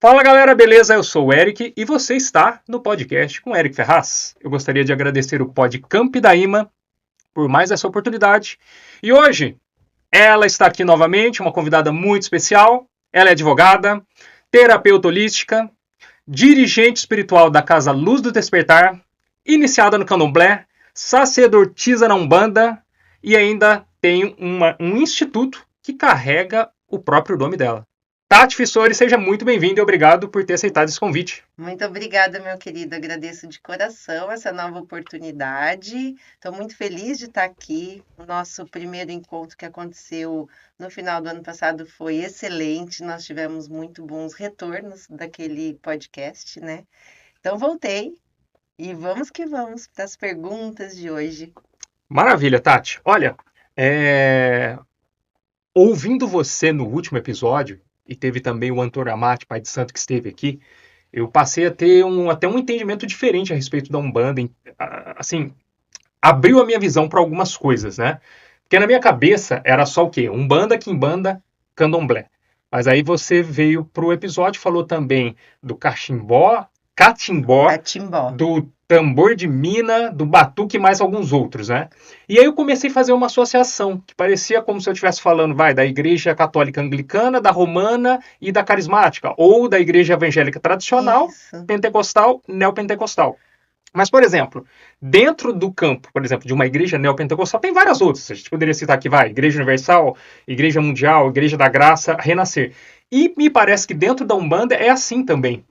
Fala galera, beleza? Eu sou o Eric e você está no podcast com Eric Ferraz. Eu gostaria de agradecer o Pod Camp da IMA por mais essa oportunidade. E hoje ela está aqui novamente, uma convidada muito especial. Ela é advogada, terapeuta holística, dirigente espiritual da Casa Luz do Despertar, iniciada no Candomblé, sacerdotisa na Umbanda e ainda tem um instituto que carrega o próprio nome dela. Tati Fissori, seja muito bem-vinda e obrigado por ter aceitado esse convite. Muito obrigada, meu querido. Agradeço de coração essa nova oportunidade. Estou muito feliz de estar aqui. O nosso primeiro encontro que aconteceu no final do ano passado foi excelente. Nós tivemos muito bons retornos daquele podcast, né? Então, voltei e vamos que vamos para as perguntas de hoje. Maravilha, Tati. Olha, ouvindo você no último episódio, e teve também o Antônio Amati, pai de santo, que esteve aqui, eu passei a ter até um entendimento diferente a respeito da Umbanda. Assim, abriu a minha visão para algumas coisas, né? Porque na minha cabeça era só o quê? Umbanda, Quimbanda, Candomblé. Mas aí você veio pro episódio e falou também do catimbó, Catimbó. do tambor de mina, do batuque e mais alguns outros, né? E aí eu comecei a fazer uma associação, que parecia como se eu estivesse falando, da Igreja Católica Anglicana, da Romana e da Carismática, ou da Igreja Evangélica Tradicional, Isso. Pentecostal, Neopentecostal. Mas, por exemplo, dentro do campo, por exemplo, de uma igreja neopentecostal, tem várias outras. A gente poderia citar aqui, Igreja Universal, Igreja Mundial, Igreja da Graça, Renascer. E me parece que dentro da Umbanda é assim também.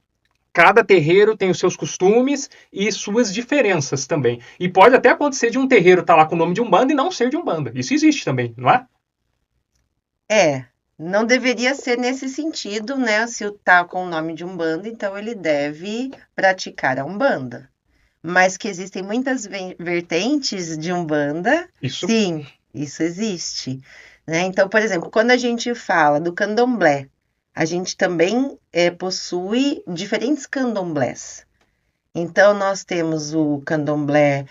Cada terreiro tem os seus costumes e suas diferenças também. E pode até acontecer de um terreiro estar lá com o nome de Umbanda e não ser de Umbanda. Isso existe também, não é? Não deveria ser nesse sentido, né? Se está com o nome de Umbanda, então ele deve praticar a Umbanda. Mas que existem muitas vertentes de Umbanda, Isso. sim, isso existe. Né? Então, por exemplo, quando a gente fala do candomblé, a gente também possui diferentes candomblés. Então, nós temos o candomblé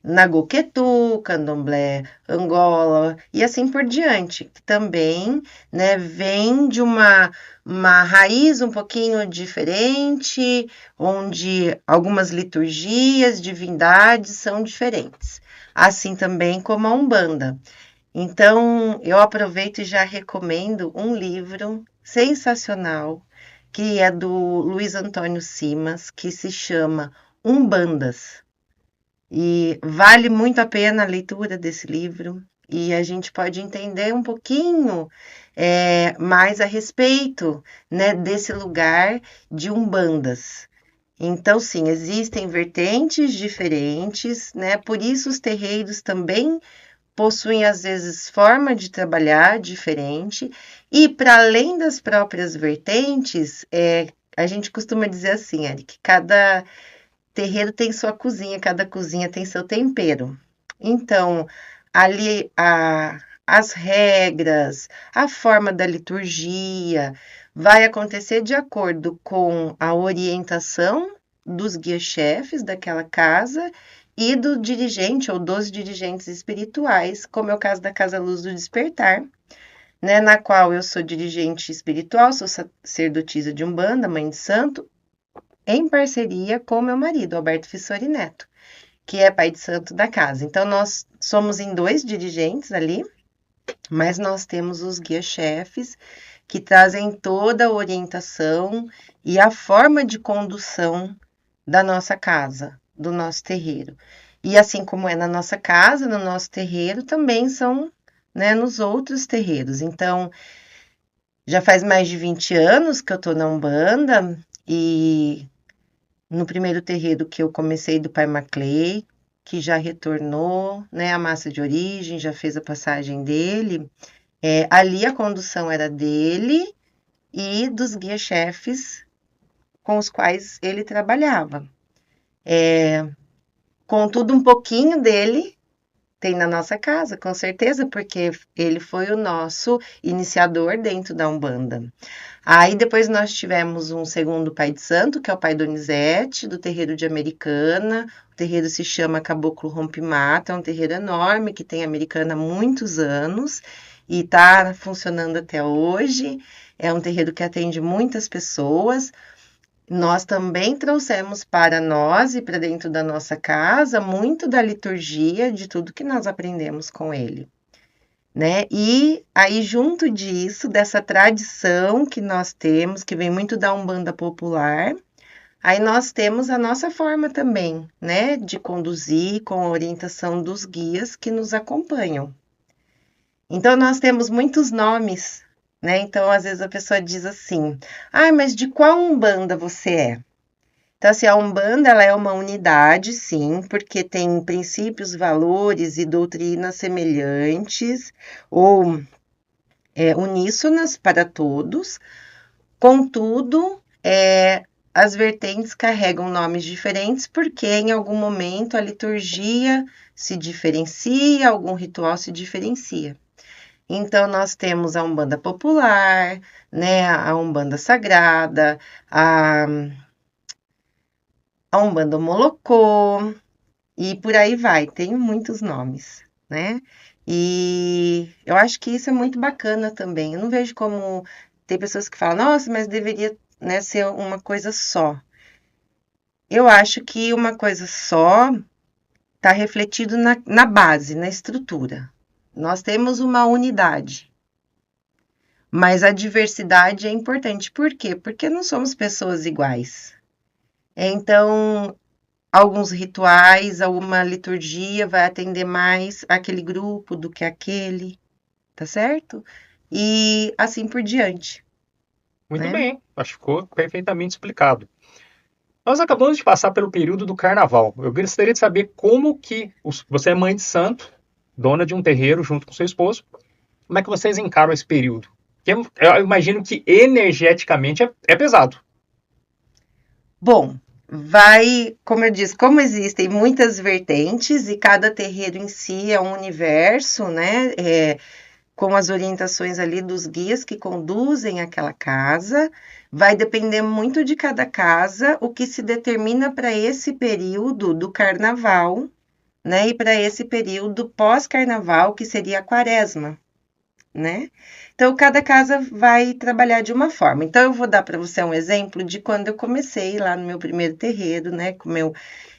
Nagoquetu, candomblé Angola e assim por diante, que também, né, vem de uma raiz um pouquinho diferente, onde algumas liturgias, divindades são diferentes, assim também como a Umbanda. Então, eu aproveito e já recomendo um livro sensacional, que é do Luiz Antônio Simas, que se chama Umbandas. E vale muito a pena a leitura desse livro. E a gente pode entender um pouquinho mais a respeito, né, desse lugar de Umbandas. Então, sim, existem vertentes diferentes, né? Por isso os terreiros também possuem, às vezes, forma de trabalhar diferente, e para além das próprias vertentes, a gente costuma dizer assim, Eric, cada terreiro tem sua cozinha, cada cozinha tem seu tempero. Então, ali as regras, a forma da liturgia, vai acontecer de acordo com a orientação dos guia-chefes daquela casa e do dirigente ou dos dirigentes espirituais, como é o caso da Casa Luz do Despertar, né, na qual eu sou dirigente espiritual, sou sacerdotisa de Umbanda, mãe de santo, em parceria com meu marido, Alberto Fissori Neto, que é pai de santo da casa. Então, nós somos em 2 dirigentes ali, mas nós temos os guia-chefes que trazem toda a orientação e a forma de condução da nossa casa, do nosso terreiro. E assim como é na nossa casa, no nosso terreiro, também são, né, nos outros terreiros. Então, já faz mais de 20 anos que eu tô na Umbanda e no primeiro terreiro que eu comecei do Pai Maclay, que já retornou, né, a massa de origem, já fez a passagem dele. Ali a condução era dele e dos guia-chefes com os quais ele trabalhava. Contudo, um pouquinho dele tem na nossa casa, com certeza, porque ele foi o nosso iniciador dentro da Umbanda. Aí depois nós tivemos um segundo pai de santo, que é o pai Donizete, do terreiro de Americana. O terreiro se chama Caboclo Rompimata, é um terreiro enorme que tem Americana há muitos anos. e está funcionando até hoje. É um terreiro que atende muitas pessoas. Nós também trouxemos para nós e para dentro da nossa casa muito da liturgia, de tudo que nós aprendemos com ele, né? E aí, junto disso, dessa tradição que nós temos, que vem muito da Umbanda popular, aí nós temos a nossa forma também, né, de conduzir com a orientação dos guias que nos acompanham. Então, nós temos muitos nomes, né? Então, às vezes a pessoa diz assim: ah, mas de qual Umbanda você é? Então, assim, a Umbanda, ela é uma unidade, sim, porque tem princípios, valores e doutrinas semelhantes ou uníssonas para todos. Contudo, as vertentes carregam nomes diferentes porque em algum momento a liturgia se diferencia, algum ritual se diferencia. Então, nós temos a Umbanda popular, né, a Umbanda sagrada, a Umbanda Molocô, e por aí vai, tem muitos nomes, né? E eu acho que isso é muito bacana também. Eu não vejo como tem pessoas que falam, nossa, mas deveria, né, ser uma coisa só. Eu acho que uma coisa só está refletido na base, na estrutura. Nós temos uma unidade, mas a diversidade é importante. Por quê? Porque não somos pessoas iguais. Então, alguns rituais, alguma liturgia vai atender mais aquele grupo do que aquele, tá certo? E assim por diante, Muito né? bem, acho que ficou perfeitamente explicado. Nós acabamos de passar pelo período do carnaval. Eu gostaria de saber como que você é mãe de santo, dona de um terreiro junto com seu esposo. Como é que vocês encaram esse período? Porque eu imagino que energeticamente é pesado. Bom, vai, como eu disse, como existem muitas vertentes e cada terreiro em si é um universo, né? Com as orientações ali dos guias que conduzem aquela casa, vai depender muito de cada casa o que se determina para esse período do carnaval, né? E para esse período pós-carnaval, que seria a quaresma, né? Então, cada casa vai trabalhar de uma forma. Então, eu vou dar para você um exemplo de quando eu comecei lá no meu primeiro terreiro, né? Com o meu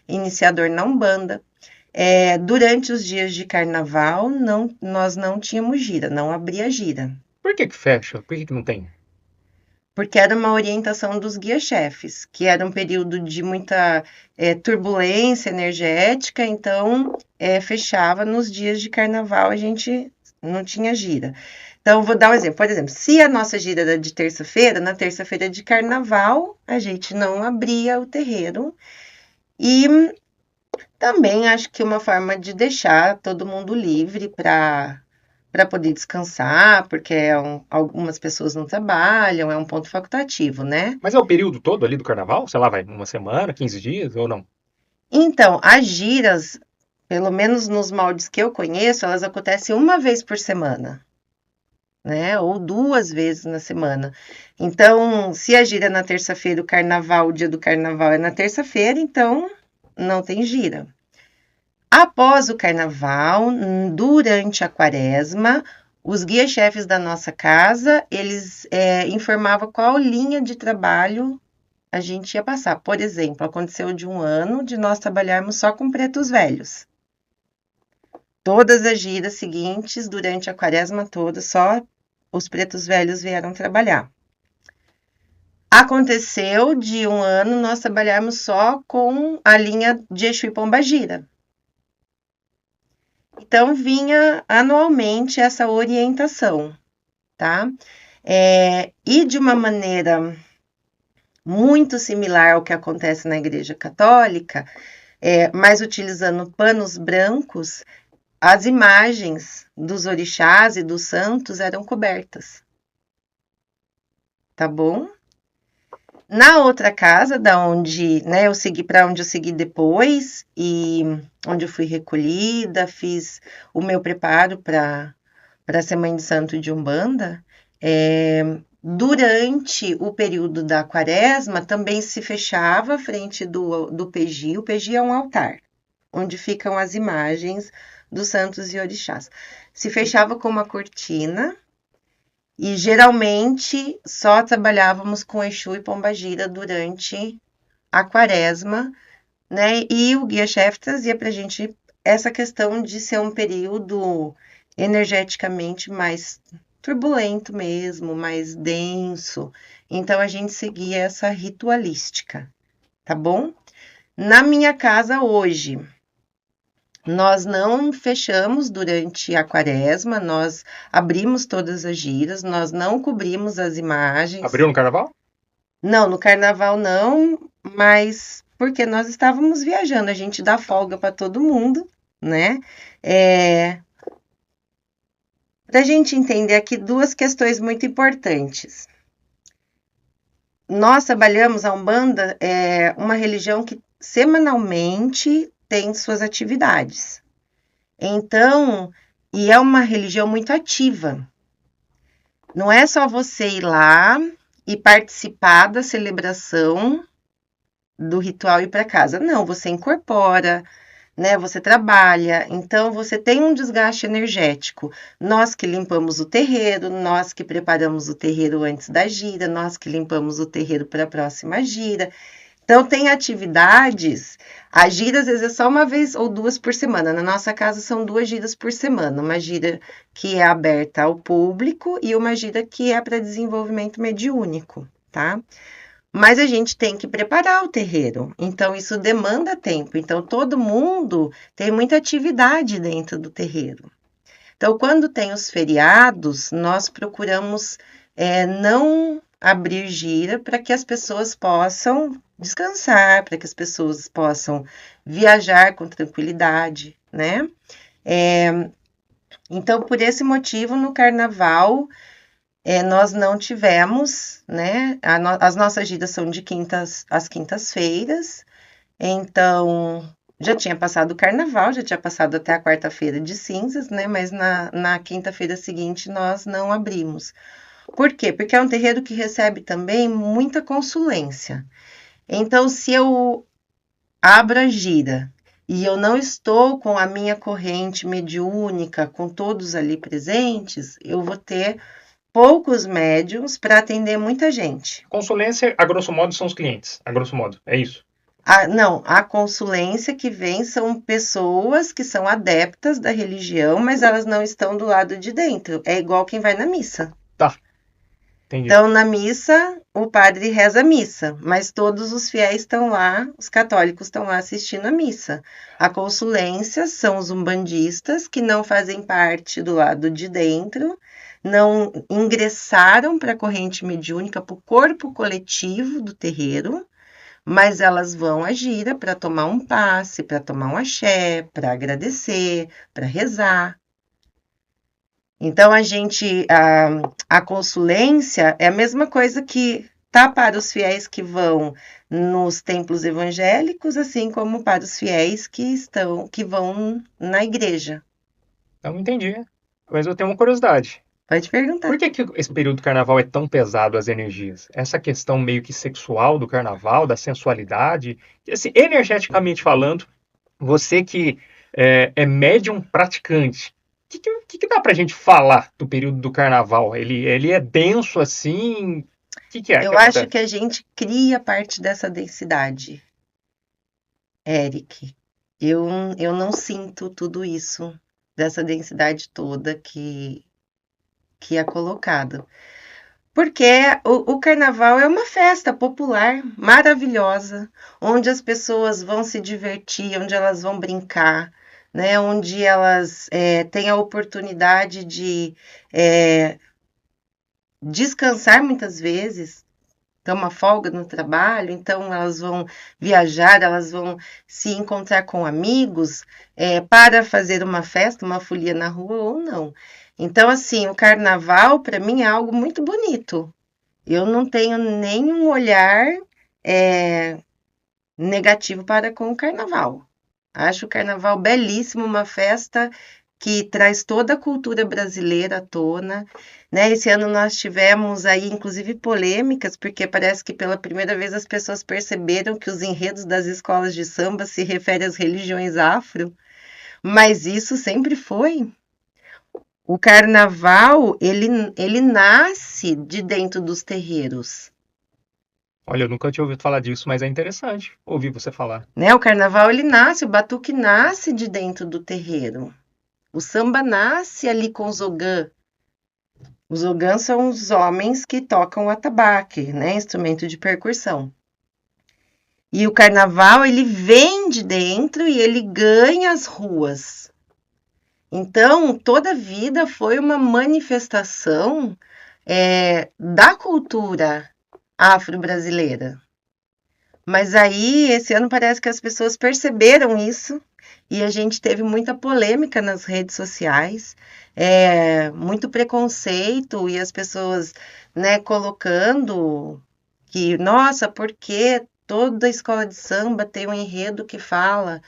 iniciador na Umbanda. Durante os dias de carnaval, nós não tínhamos gira, não abria gira. Por que fecha? Por que não tem? Porque era uma orientação dos guia-chefes, que era um período de muita turbulência energética, então fechava nos dias de carnaval, a gente não tinha gira. Então, vou dar um exemplo. Por exemplo, se a nossa gira era de terça-feira, na terça-feira de carnaval, a gente não abria o terreiro. E também acho que uma forma de deixar todo mundo livre para poder descansar, porque algumas pessoas não trabalham, é um ponto facultativo, né? Mas é o período todo ali do carnaval? Sei lá, vai uma semana, 15 dias ou não? Então, as giras, pelo menos nos moldes que eu conheço, elas acontecem uma vez por semana, né? Ou duas vezes na semana. Então, se a gira é na terça-feira, o dia do carnaval é na terça-feira, então não tem gira. Após o carnaval, durante a quaresma, os guia-chefes da nossa casa, eles informavam qual linha de trabalho a gente ia passar. Por exemplo, aconteceu de um ano de nós trabalharmos só com pretos velhos. Todas as giras seguintes, durante a quaresma toda, só os pretos velhos vieram trabalhar. Aconteceu de um ano nós trabalharmos só com a linha de Exu e Pombagira. Então, vinha anualmente essa orientação, tá? E de uma maneira muito similar ao que acontece na Igreja Católica, mas utilizando panos brancos, as imagens dos orixás e dos santos eram cobertas. Tá bom? Na outra casa, da onde, né, eu segui para onde eu segui depois e onde eu fui recolhida, fiz o meu preparo para ser mãe de santo de Umbanda, durante o período da quaresma também se fechava a frente do PG. O PG é um altar, onde ficam as imagens dos santos e orixás. Se fechava com uma cortina e geralmente só trabalhávamos com Exu e Pombagira durante a quaresma, né? E o guia-chefe trazia para a gente essa questão de ser um período energeticamente mais turbulento mesmo, mais denso. Então a gente seguia essa ritualística, tá bom? Na minha casa hoje, nós não fechamos durante a quaresma, nós abrimos todas as giras, nós não cobrimos as imagens. Abriu no carnaval? Não, no carnaval não, mas porque nós estávamos viajando, a gente dá folga para todo mundo, né? Para a gente entender aqui duas questões muito importantes. Nós trabalhamos, a Umbanda é uma religião que semanalmente tem suas atividades. Então, e é uma religião muito ativa. Não é só você ir lá e participar da celebração do ritual e ir para casa. Não, você incorpora, né? Você trabalha, então você tem um desgaste energético. Nós que limpamos o terreiro, nós que preparamos o terreiro antes da gira, nós que limpamos o terreiro para a próxima gira. Então, tem atividades, a gira às vezes é só uma vez ou duas por semana. Na nossa casa são 2 giras por semana, uma gira que é aberta ao público e uma gira que é para desenvolvimento mediúnico, tá? Mas a gente tem que preparar o terreiro, então isso demanda tempo. Então, todo mundo tem muita atividade dentro do terreiro. Então, quando tem os feriados, nós procuramos não abrir gira para que as pessoas possam descansar, para que as pessoas possam viajar com tranquilidade, né? Então, por esse motivo, no carnaval, nós não tivemos, né? As nossas giras são de às quintas-feiras, então já tinha passado o carnaval, já tinha passado até a quarta-feira de cinzas, né? Mas na quinta-feira seguinte nós não abrimos. Por quê? Porque é um terreiro que recebe também muita consulência. Então, se eu abro a gira e eu não estou com a minha corrente mediúnica, com todos ali presentes, eu vou ter poucos médiums para atender muita gente. Consulência, a grosso modo, são os clientes. A grosso modo, é isso? Não, a consulência que vem são pessoas que são adeptas da religião, mas elas não estão do lado de dentro. É igual quem vai na missa. Tá. Entendi. Então, na missa, o padre reza a missa, mas todos os fiéis estão lá, os católicos estão lá assistindo a missa. A consulência são os umbandistas que não fazem parte do lado de dentro, não ingressaram para a corrente mediúnica, para o corpo coletivo do terreiro, mas elas vão à gira para tomar um passe, para tomar um axé, para agradecer, para rezar. Então, a consulência é a mesma coisa que tá para os fiéis que vão nos templos evangélicos, assim como para os fiéis que vão na igreja. Não entendi, mas eu tenho uma curiosidade. Pode perguntar. Por que esse período do carnaval é tão pesado as energias? Essa questão meio que sexual do carnaval, da sensualidade, assim, energeticamente falando, você que é médium praticante, o que dá pra gente falar do período do carnaval? Ele é denso assim? O que é? Eu acho que a gente cria parte dessa densidade, Eric. Eu não sinto tudo isso, dessa densidade toda que é colocado. Porque o carnaval é uma festa popular maravilhosa, onde as pessoas vão se divertir, onde elas vão brincar, né? Onde elas têm a oportunidade de descansar muitas vezes, ter uma folga no trabalho, então elas vão viajar, elas vão se encontrar com amigos para fazer uma festa, uma folia na rua ou não. Então, assim, o carnaval, para mim, é algo muito bonito. Eu não tenho nenhum olhar negativo para com o carnaval. Acho o carnaval belíssimo, uma festa que traz toda a cultura brasileira à tona, né? Esse ano nós tivemos aí, inclusive, polêmicas, porque parece que pela primeira vez as pessoas perceberam que os enredos das escolas de samba se referem às religiões afro, Mas isso sempre foi. O carnaval, ele nasce de dentro dos terreiros, Olha, eu nunca tinha ouvido falar disso, mas é interessante ouvir você falar. né? O carnaval, ele nasce, o batuque nasce de dentro do terreiro. O samba nasce ali com os ogã. Os ogãs são os homens que tocam o atabaque, né? Instrumento de percussão. E o carnaval, ele vem de dentro e ele ganha as ruas. Então, toda a vida foi uma manifestação da cultura afro-brasileira. Mas aí, esse ano parece que as pessoas perceberam isso e a gente teve muita polêmica nas redes sociais, muito preconceito e as pessoas, né, colocando que, nossa, por que toda escola de samba tem um enredo que fala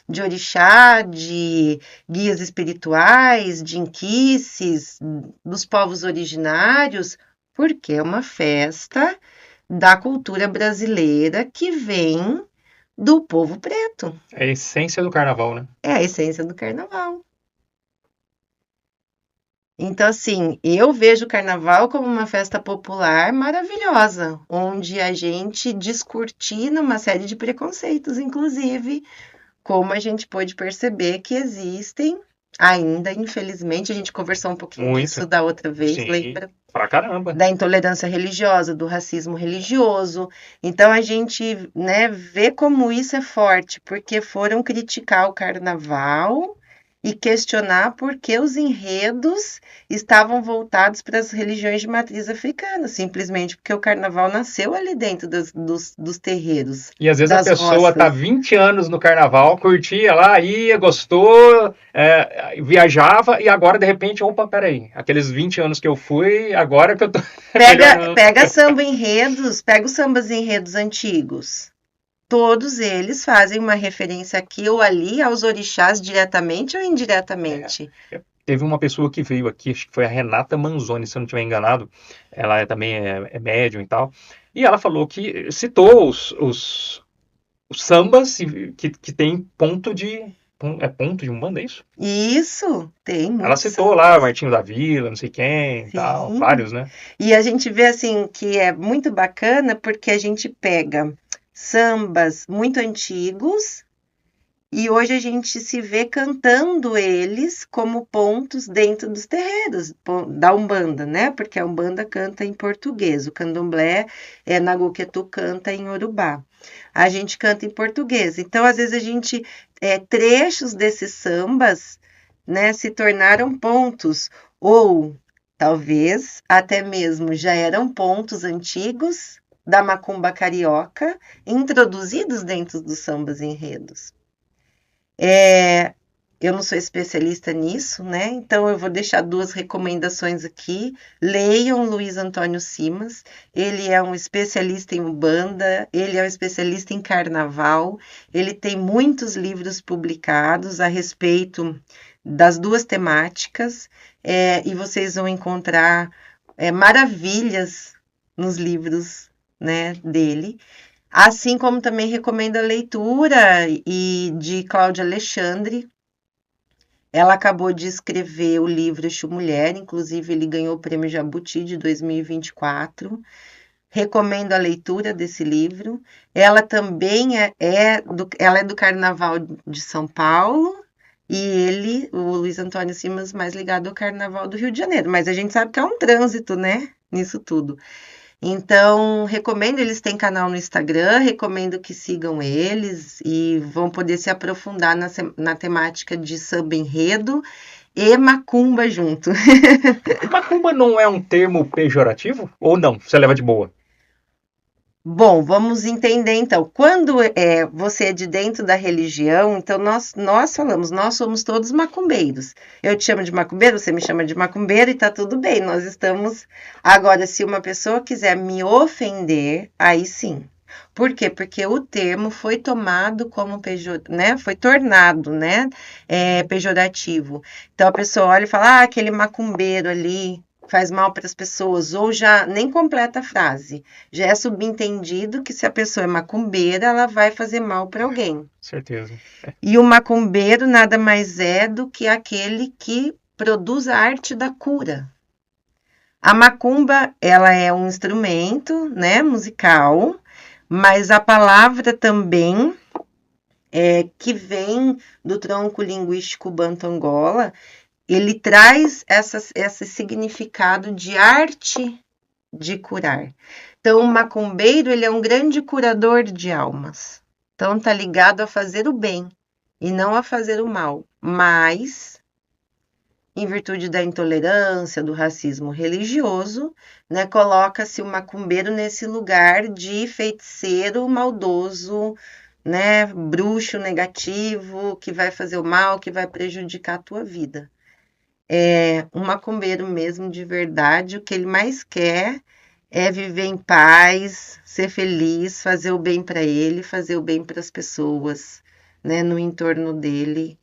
de orixá, de guias espirituais, de inquices, dos povos originários, porque é uma festa da cultura brasileira que vem do povo preto. É a essência do carnaval, né? É a essência do carnaval. Então, assim, eu vejo o carnaval como uma festa popular maravilhosa, onde a gente descortina uma série de preconceitos, inclusive, como a gente pôde perceber que existem ainda, infelizmente, a gente conversou um pouquinho Muito. disso da outra vez, Sim. lembra? Pra caramba. Da intolerância religiosa, do racismo religioso. Então a gente, né, vê como isso é forte, porque foram criticar o carnaval e questionar por que os enredos estavam voltados para as religiões de matriz africana, simplesmente porque o carnaval nasceu ali dentro dos terreiros. E às vezes a das pessoa roças. tá 20 anos no carnaval, curtia lá, ia, gostou, viajava, e agora, de repente, opa, peraí, aqueles 20 anos que eu fui, agora que eu tô... melhor não. Pega samba enredos, pega os sambas enredos antigos. Todos eles fazem uma referência aqui ou ali aos orixás diretamente ou indiretamente. Teve uma pessoa que veio aqui, acho que foi a Renata Manzoni, se eu não estiver enganado. Ela também é médium e tal. E ela falou que citou os sambas que tem ponto de... É ponto de Umbanda, é isso? Isso, tem muito. Ela citou lá Martinho da Vila, não sei quem, Sim. tal, vários, né? E a gente vê assim que é muito bacana porque a gente pega sambas muito antigos e hoje a gente se vê cantando eles como pontos dentro dos terreiros da Umbanda, né? Porque a Umbanda canta em português, o Candomblé Nagoquetu canta em Yorubá. A gente canta em português. Então, às vezes a gente trechos desses sambas, né, se tornaram pontos ou talvez até mesmo já eram pontos antigos da macumba carioca, introduzidos dentro dos sambas enredos. Eu não sou especialista nisso, né? Então eu vou deixar 2 recomendações aqui. Leiam Luiz Antônio Simas, ele é um especialista em Umbanda, ele é um especialista em carnaval, ele tem muitos livros publicados a respeito das 2 temáticas, e vocês vão encontrar maravilhas nos livros, né, dele. Assim como também recomendo a leitura de Cláudia Alexandre. Ela acabou de escrever o livro Exu Mulher, inclusive ele ganhou o Prêmio Jabuti de 2024. Recomendo a leitura desse livro. Ela também ela é do Carnaval de São Paulo e ele, o Luiz Antônio Simas, mais ligado ao Carnaval do Rio de Janeiro. Mas a gente sabe que é um trânsito, né, nisso tudo. Então, recomendo, eles têm canal no Instagram, recomendo que sigam eles e vão poder se aprofundar na temática de samba enredo e macumba junto. Macumba não é um termo pejorativo? Ou não? Você leva de boa? Bom, vamos entender então. Quando você é de dentro da religião, então nós falamos, nós somos todos macumbeiros. Eu te chamo de macumbeiro, você me chama de macumbeiro e tá tudo bem, nós estamos... Agora, se uma pessoa quiser me ofender, aí sim. Por quê? Porque o termo foi tomado como né? Foi tornado, né? Pejorativo. Então a pessoa olha e fala, aquele macumbeiro ali, faz mal para as pessoas, ou já nem completa a frase. Já é subentendido que se a pessoa é macumbeira, ela vai fazer mal para alguém. Certeza. E o macumbeiro nada mais é do que aquele que produz a arte da cura. A macumba, ela é um instrumento, né, musical, mas a palavra também que vem do tronco linguístico banto-angola, ele traz esse significado de arte de curar. Então, o macumbeiro, ele é um grande curador de almas. Então, tá ligado a fazer o bem e não a fazer o mal. Mas, em virtude da intolerância, do racismo religioso, né, coloca-se o macumbeiro nesse lugar de feiticeiro maldoso, né, bruxo negativo, que vai fazer o mal, que vai prejudicar a tua vida. Um macumbeiro mesmo de verdade, o que ele mais quer é viver em paz, ser feliz, fazer o bem para ele, fazer o bem para as pessoas, né, no entorno dele,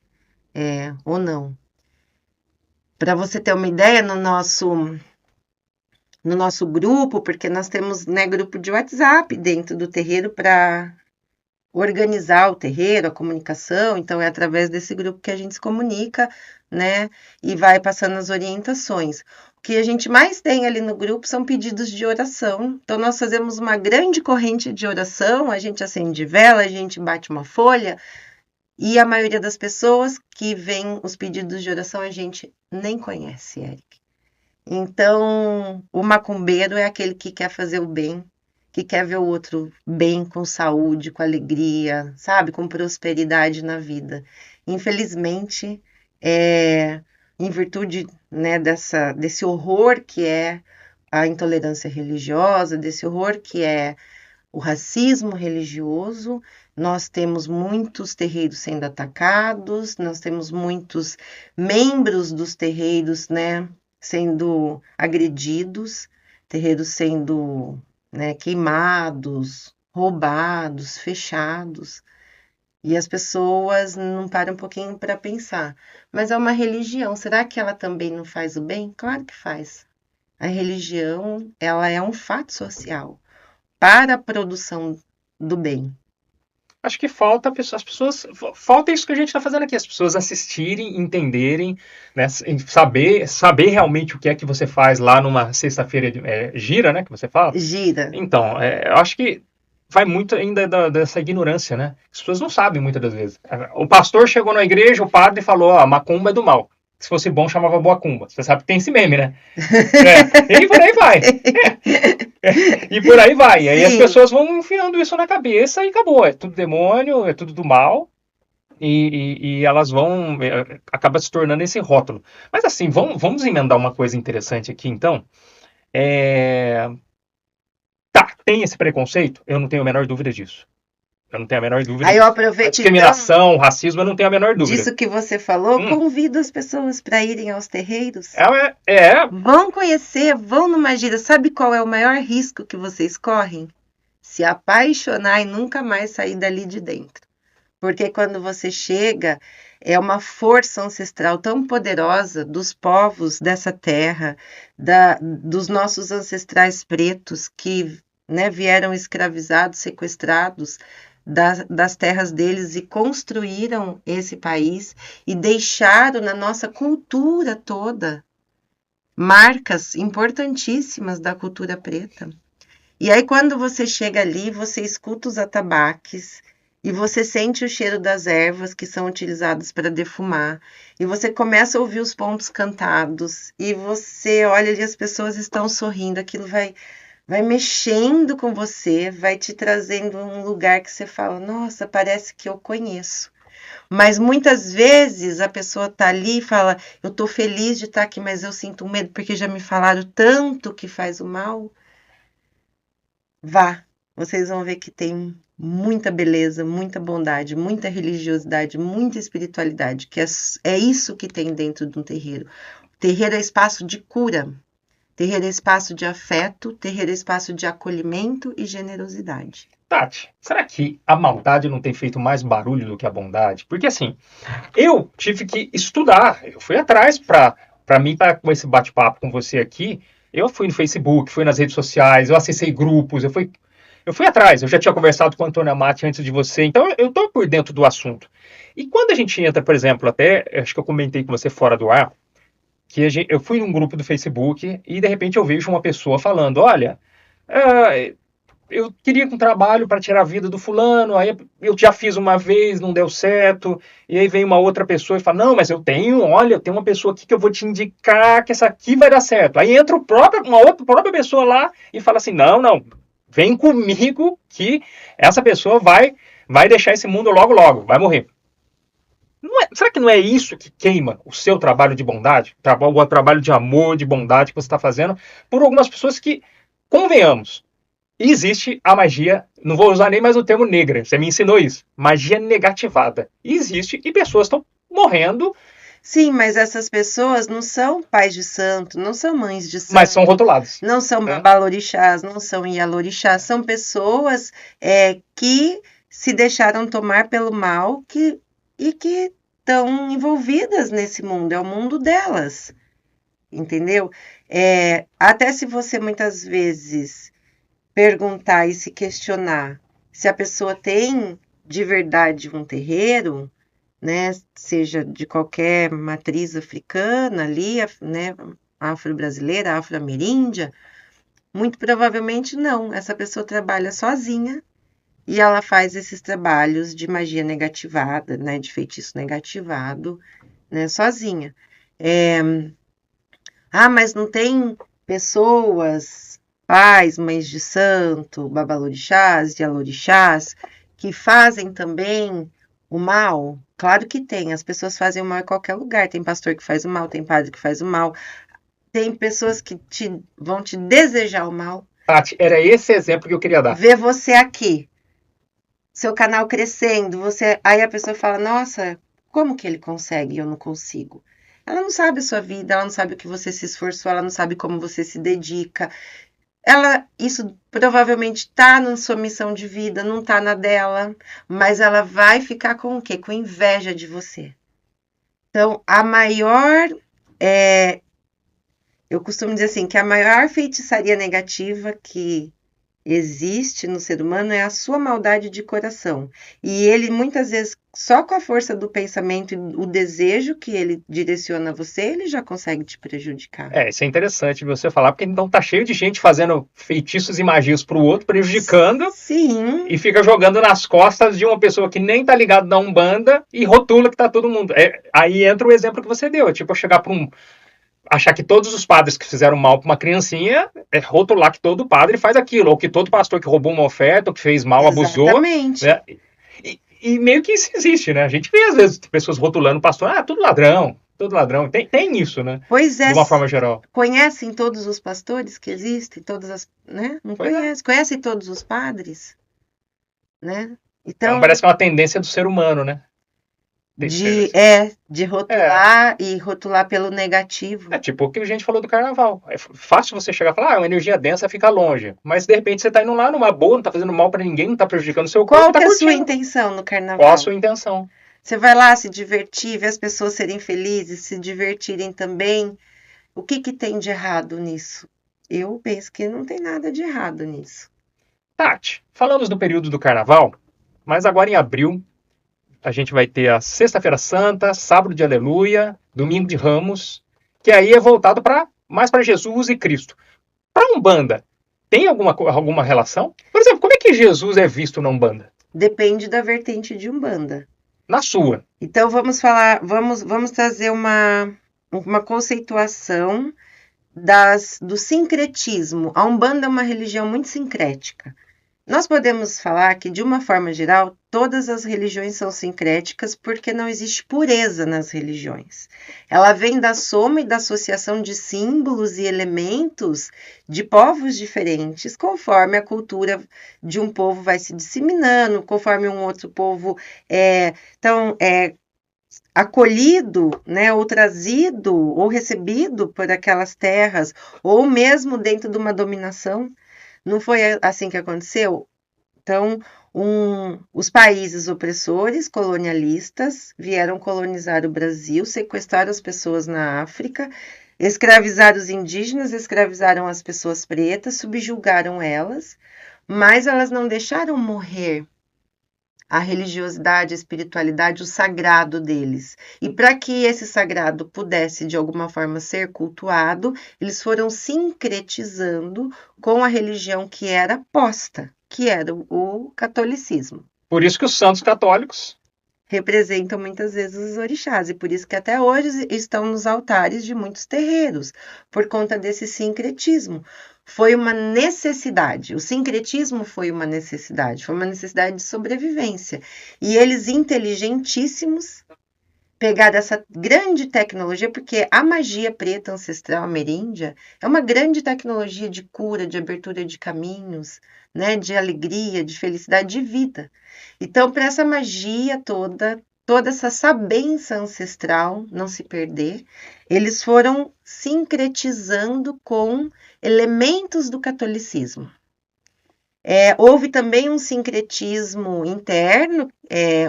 ou não. Para você ter uma ideia, no nosso grupo, porque nós temos, né, grupo de WhatsApp dentro do terreiro para organizar o terreiro, a comunicação, então é através desse grupo que a gente se comunica, né, e vai passando as orientações. O que a gente mais tem ali no grupo são pedidos de oração, então nós fazemos uma grande corrente de oração, a gente acende vela, a gente bate uma folha, e a maioria das pessoas que vêm os pedidos de oração a gente nem conhece, Eric. Então, o macumbeiro é aquele que quer fazer o bem, que quer ver o outro bem, com saúde, com alegria, sabe? Com prosperidade na vida. Infelizmente, em virtude, né, desse horror que é a intolerância religiosa, desse horror que é o racismo religioso, nós temos muitos terreiros sendo atacados, nós temos muitos membros dos terreiros, né, sendo agredidos, terreiros sendo, né, queimados, roubados, fechados. E as pessoas não param um pouquinho para pensar. Mas é uma religião, será que ela também não faz o bem? Claro que faz. A religião, ela é um fato social para a produção do bem. Acho que falta as pessoas. Falta isso que a gente está fazendo aqui, as pessoas assistirem, entenderem, né, saber realmente o que é que você faz lá numa sexta-feira gira, né? Que você fala. Gira. Então, eu acho que vai muito ainda dessa ignorância, né? As pessoas não sabem muitas das vezes. O pastor chegou na igreja, o padre falou: a macumba é do mal. Se fosse bom, chamava boa cumba. Você sabe que tem esse meme, né? E por aí vai. E por aí vai. E aí as pessoas vão enfiando isso na cabeça e acabou. É tudo demônio, é tudo do mal. E elas vão... acaba se tornando esse rótulo. Mas assim, vamos emendar uma coisa interessante aqui, então. Tá, tem esse preconceito? Eu não tenho a menor dúvida disso. Eu não tenho a menor dúvida. Aí eu aproveito, discriminação, então, racismo, eu não tenho a menor dúvida. Disso que você falou, convido as pessoas para irem aos terreiros. Vão conhecer, vão numa gira. Sabe qual é o maior risco que vocês correm? Se apaixonar e nunca mais sair dali de dentro. Porque quando você chega, é uma força ancestral tão poderosa dos povos dessa terra, dos nossos ancestrais pretos que, né, vieram escravizados, sequestrados das terras deles e construíram esse país e deixaram na nossa cultura toda marcas importantíssimas da cultura preta. E aí quando você chega ali, você escuta os atabaques e você sente o cheiro das ervas que são utilizadas para defumar e você começa a ouvir os pombos cantados e você olha ali, as pessoas estão sorrindo, aquilo vai mexendo com você, vai te trazendo um lugar que você fala, nossa, parece que eu conheço. Mas muitas vezes a pessoa tá ali e fala, eu tô feliz de estar aqui, mas eu sinto medo porque já me falaram tanto que faz o mal. Vá, vocês vão ver que tem muita beleza, muita bondade, muita religiosidade, muita espiritualidade, que é isso que tem dentro de um terreiro. O terreiro é espaço de cura. Terreiro é espaço de afeto, terreiro é espaço de acolhimento e generosidade. Tati, será que a maldade não tem feito mais barulho do que a bondade? Porque assim, eu tive que estudar, eu fui atrás para para mim, com esse bate-papo com você aqui, eu fui no Facebook, fui nas redes sociais, eu acessei grupos, eu fui atrás, eu já tinha conversado com a Antônia Matti antes de você, então eu estou por dentro do assunto. E quando a gente entra, por exemplo, até, acho que eu comentei com você fora do ar, que eu fui num grupo do Facebook e de repente eu vejo uma pessoa falando, olha, eu queria um trabalho para tirar a vida do fulano, aí eu já fiz uma vez, não deu certo, e aí vem uma outra pessoa e fala, não, mas eu tenho uma pessoa aqui que eu vou te indicar que essa aqui vai dar certo. Aí entra uma outra própria pessoa lá e fala assim, não, vem comigo que essa pessoa vai deixar esse mundo logo, logo, vai morrer. Será que não é isso que queima o seu trabalho de bondade? O trabalho de amor, de bondade que você está fazendo por algumas pessoas que, convenhamos, existe a magia, não vou usar nem mais o termo negra, você me ensinou isso, magia negativada. Existe e pessoas estão morrendo. Sim, mas essas pessoas não são pais de santo, não são mães de santo. Mas são rotulados. Não são babalorixás, não são ialorixás, são pessoas que se deixaram tomar pelo mal e que estão envolvidas nesse mundo, é o mundo delas, entendeu? Até se você muitas vezes perguntar e se questionar se a pessoa tem de verdade um terreiro, né, seja de qualquer matriz africana ali, né, afro-brasileira, afro-ameríndia, muito provavelmente não. Essa pessoa trabalha sozinha e ela faz esses trabalhos de magia negativada, né, de feitiço negativado, né, sozinha. Mas não tem pessoas, pais, mães de santo, babalorixás, ialorixás, que fazem também o mal? Claro que tem, as pessoas fazem o mal em qualquer lugar, tem pastor que faz o mal, tem padre que faz o mal, tem pessoas que vão te desejar o mal. Tati, era esse exemplo que eu queria dar. Ver você aqui, seu canal crescendo, aí a pessoa fala, nossa, como que ele consegue e eu não consigo? Ela não sabe a sua vida, ela não sabe o que você se esforçou, ela não sabe como você se dedica. Isso provavelmente está na sua missão de vida, não está na dela, mas ela vai ficar com o quê? Com inveja de você. Então, eu costumo dizer assim, que a maior feitiçaria negativa que existe no ser humano é a sua maldade de coração. E ele, muitas vezes, só com a força do pensamento e o desejo que ele direciona a você, ele já consegue te prejudicar. Isso é interessante você falar, porque então tá cheio de gente fazendo feitiços e magias pro outro, prejudicando. Sim. E fica jogando nas costas de uma pessoa que nem tá ligada na Umbanda e rotula que tá todo mundo. Aí entra o exemplo que você deu, tipo, eu chegar pra achar que todos os padres que fizeram mal para uma criancinha rotular que todo padre faz aquilo, ou que todo pastor que roubou uma oferta, ou que fez mal, Exatamente. Abusou. Né? E meio que isso existe, né? A gente vê, às vezes, pessoas rotulando o pastor, tudo ladrão. Tem isso, né? Pois é. De uma forma geral. Conhecem todos os pastores que existem? Né? Não conhecem. Conhecem todos os padres? Né? Então parece que é uma tendência do ser humano, né? De rotular e rotular pelo negativo. Tipo o que a gente falou do carnaval. É fácil você chegar e falar, uma energia densa fica longe. Mas de repente você tá indo lá numa boa, não tá fazendo mal pra ninguém, não tá prejudicando o seu corpo. Qual que é a sua intenção no carnaval? Qual a sua intenção? Você vai lá se divertir, ver as pessoas serem felizes, se divertirem também. O que tem de errado nisso? Eu penso que não tem nada de errado nisso. Tati, falamos do período do carnaval, mas agora em abril a gente vai ter a Sexta-feira Santa, Sábado de Aleluia, Domingo de Ramos, que aí é voltado mais para Jesus e Cristo. Para Umbanda, tem alguma relação? Por exemplo, como é que Jesus é visto na Umbanda? Depende da vertente de Umbanda. Na sua. Então vamos trazer uma conceituação do sincretismo. A Umbanda é uma religião muito sincrética. Nós podemos falar que, de uma forma geral, todas as religiões são sincréticas porque não existe pureza nas religiões. Ela vem da soma e da associação de símbolos e elementos de povos diferentes, conforme a cultura de um povo vai se disseminando, conforme um outro povo é acolhido, né, ou trazido, ou recebido por aquelas terras, ou mesmo dentro de uma dominação. Não foi assim que aconteceu? Então, os países opressores, colonialistas, vieram colonizar o Brasil, sequestraram as pessoas na África, escravizaram os indígenas, escravizaram as pessoas pretas, subjugaram elas, mas elas não deixaram morrer a religiosidade, a espiritualidade, o sagrado deles. E para que esse sagrado pudesse, de alguma forma, ser cultuado, eles foram sincretizando com a religião que era posta, que era o catolicismo. Por isso que os santos católicos Representam muitas vezes os orixás, e por isso que até hoje estão nos altares de muitos terreiros, por conta desse sincretismo. Foi uma necessidade, o sincretismo foi uma necessidade de sobrevivência. E eles, inteligentíssimos, pegaram essa grande tecnologia, porque a magia preta ancestral ameríndia é uma grande tecnologia de cura, de abertura de caminhos, né, de alegria, de felicidade, de vida. Então, para essa magia toda essa sabença ancestral não se perder, eles foram sincretizando com elementos do catolicismo. Houve também um sincretismo interno,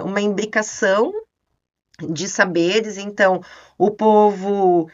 uma imbricação de saberes. Então, o povo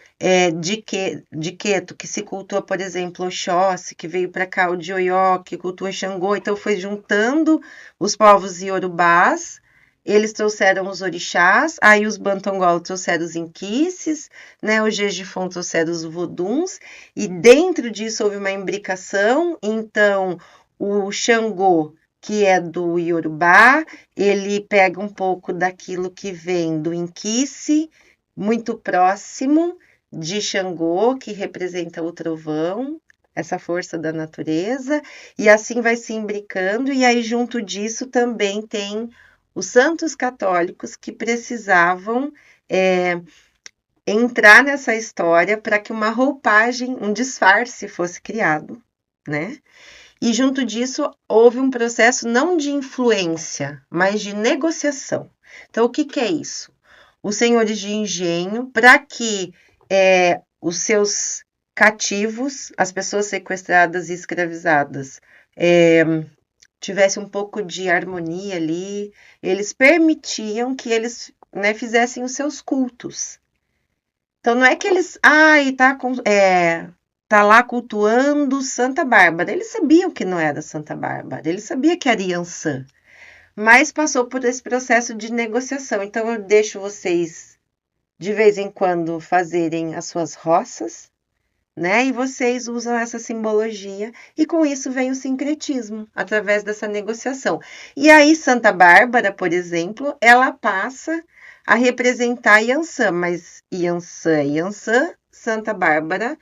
de Queto, que se cultua, por exemplo, Oxóssi, que veio para cá, o de Oió, que cultua Xangô, então foi juntando os povos iorubás, eles trouxeram os orixás, aí os Bantongol trouxeram os inquices, né, o Jejifon trouxeram os voduns, e dentro disso houve uma imbricação. Então, o Xangô, que é do Iorubá, ele pega um pouco daquilo que vem do Inquice, muito próximo de Xangô, que representa o trovão, essa força da natureza, e assim vai se imbricando, e aí junto disso também tem os santos católicos que precisavam entrar nessa história para que uma roupagem, um disfarce fosse criado, né? E junto disso houve um processo não de influência, mas de negociação. Então, o que é isso? Os senhores de engenho, para que os seus cativos, as pessoas sequestradas e escravizadas, tivessem um pouco de harmonia ali, eles permitiam que eles, né, fizessem os seus cultos. Então, não é que eles... tá lá cultuando Santa Bárbara. Eles sabiam que não era Santa Bárbara, eles sabiam que era Iansã, mas passou por esse processo de negociação. Então, eu deixo vocês, de vez em quando, fazerem as suas roças, né? E vocês usam essa simbologia, e com isso vem o sincretismo, através dessa negociação. E aí, Santa Bárbara, por exemplo, ela passa a representar Iansã, mas Iansã é Iansã, Santa Bárbara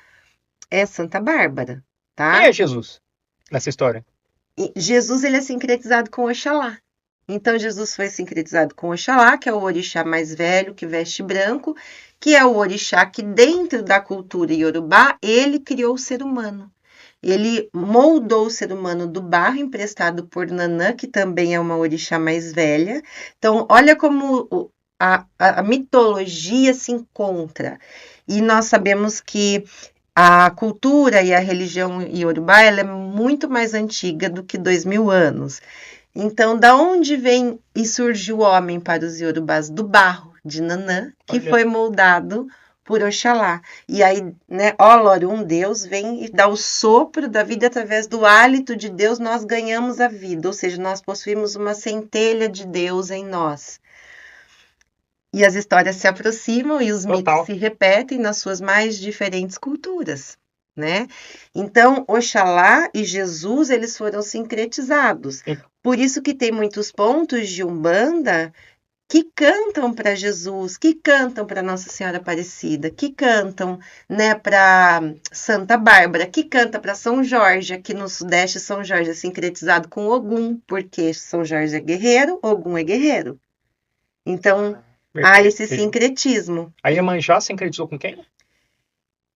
é Santa Bárbara, tá? Quem é Jesus nessa história? Jesus, ele é sincretizado com Oxalá. Então, Jesus foi sincretizado com Oxalá, que é o orixá mais velho, que veste branco, que é o orixá que, dentro da cultura iorubá, ele criou o ser humano. Ele moldou o ser humano do barro emprestado por Nanã, que também é uma orixá mais velha. Então, olha como a mitologia se encontra. E nós sabemos que a cultura e a religião iorubá, ela é muito mais antiga do que 2000 anos. Então, da onde vem e surge o homem para os iorubás? Do barro de Nanã, que foi moldado por Oxalá. E aí, né, Olorum, Deus, vem e dá o sopro da vida através do hálito de Deus, nós ganhamos a vida, ou seja, nós possuímos uma centelha de Deus em nós. E as histórias se aproximam e os mitos se repetem nas suas mais diferentes culturas, né? Então, Oxalá e Jesus, eles foram sincretizados. Por isso que tem muitos pontos de Umbanda que cantam para Jesus, que cantam para Nossa Senhora Aparecida, que cantam, né, para Santa Bárbara, que canta para São Jorge. Aqui no Sudeste, São Jorge é sincretizado com Ogum, porque São Jorge é guerreiro, Ogum é guerreiro. Então, há esse sincretismo. A Iemanjá sincretizou com quem?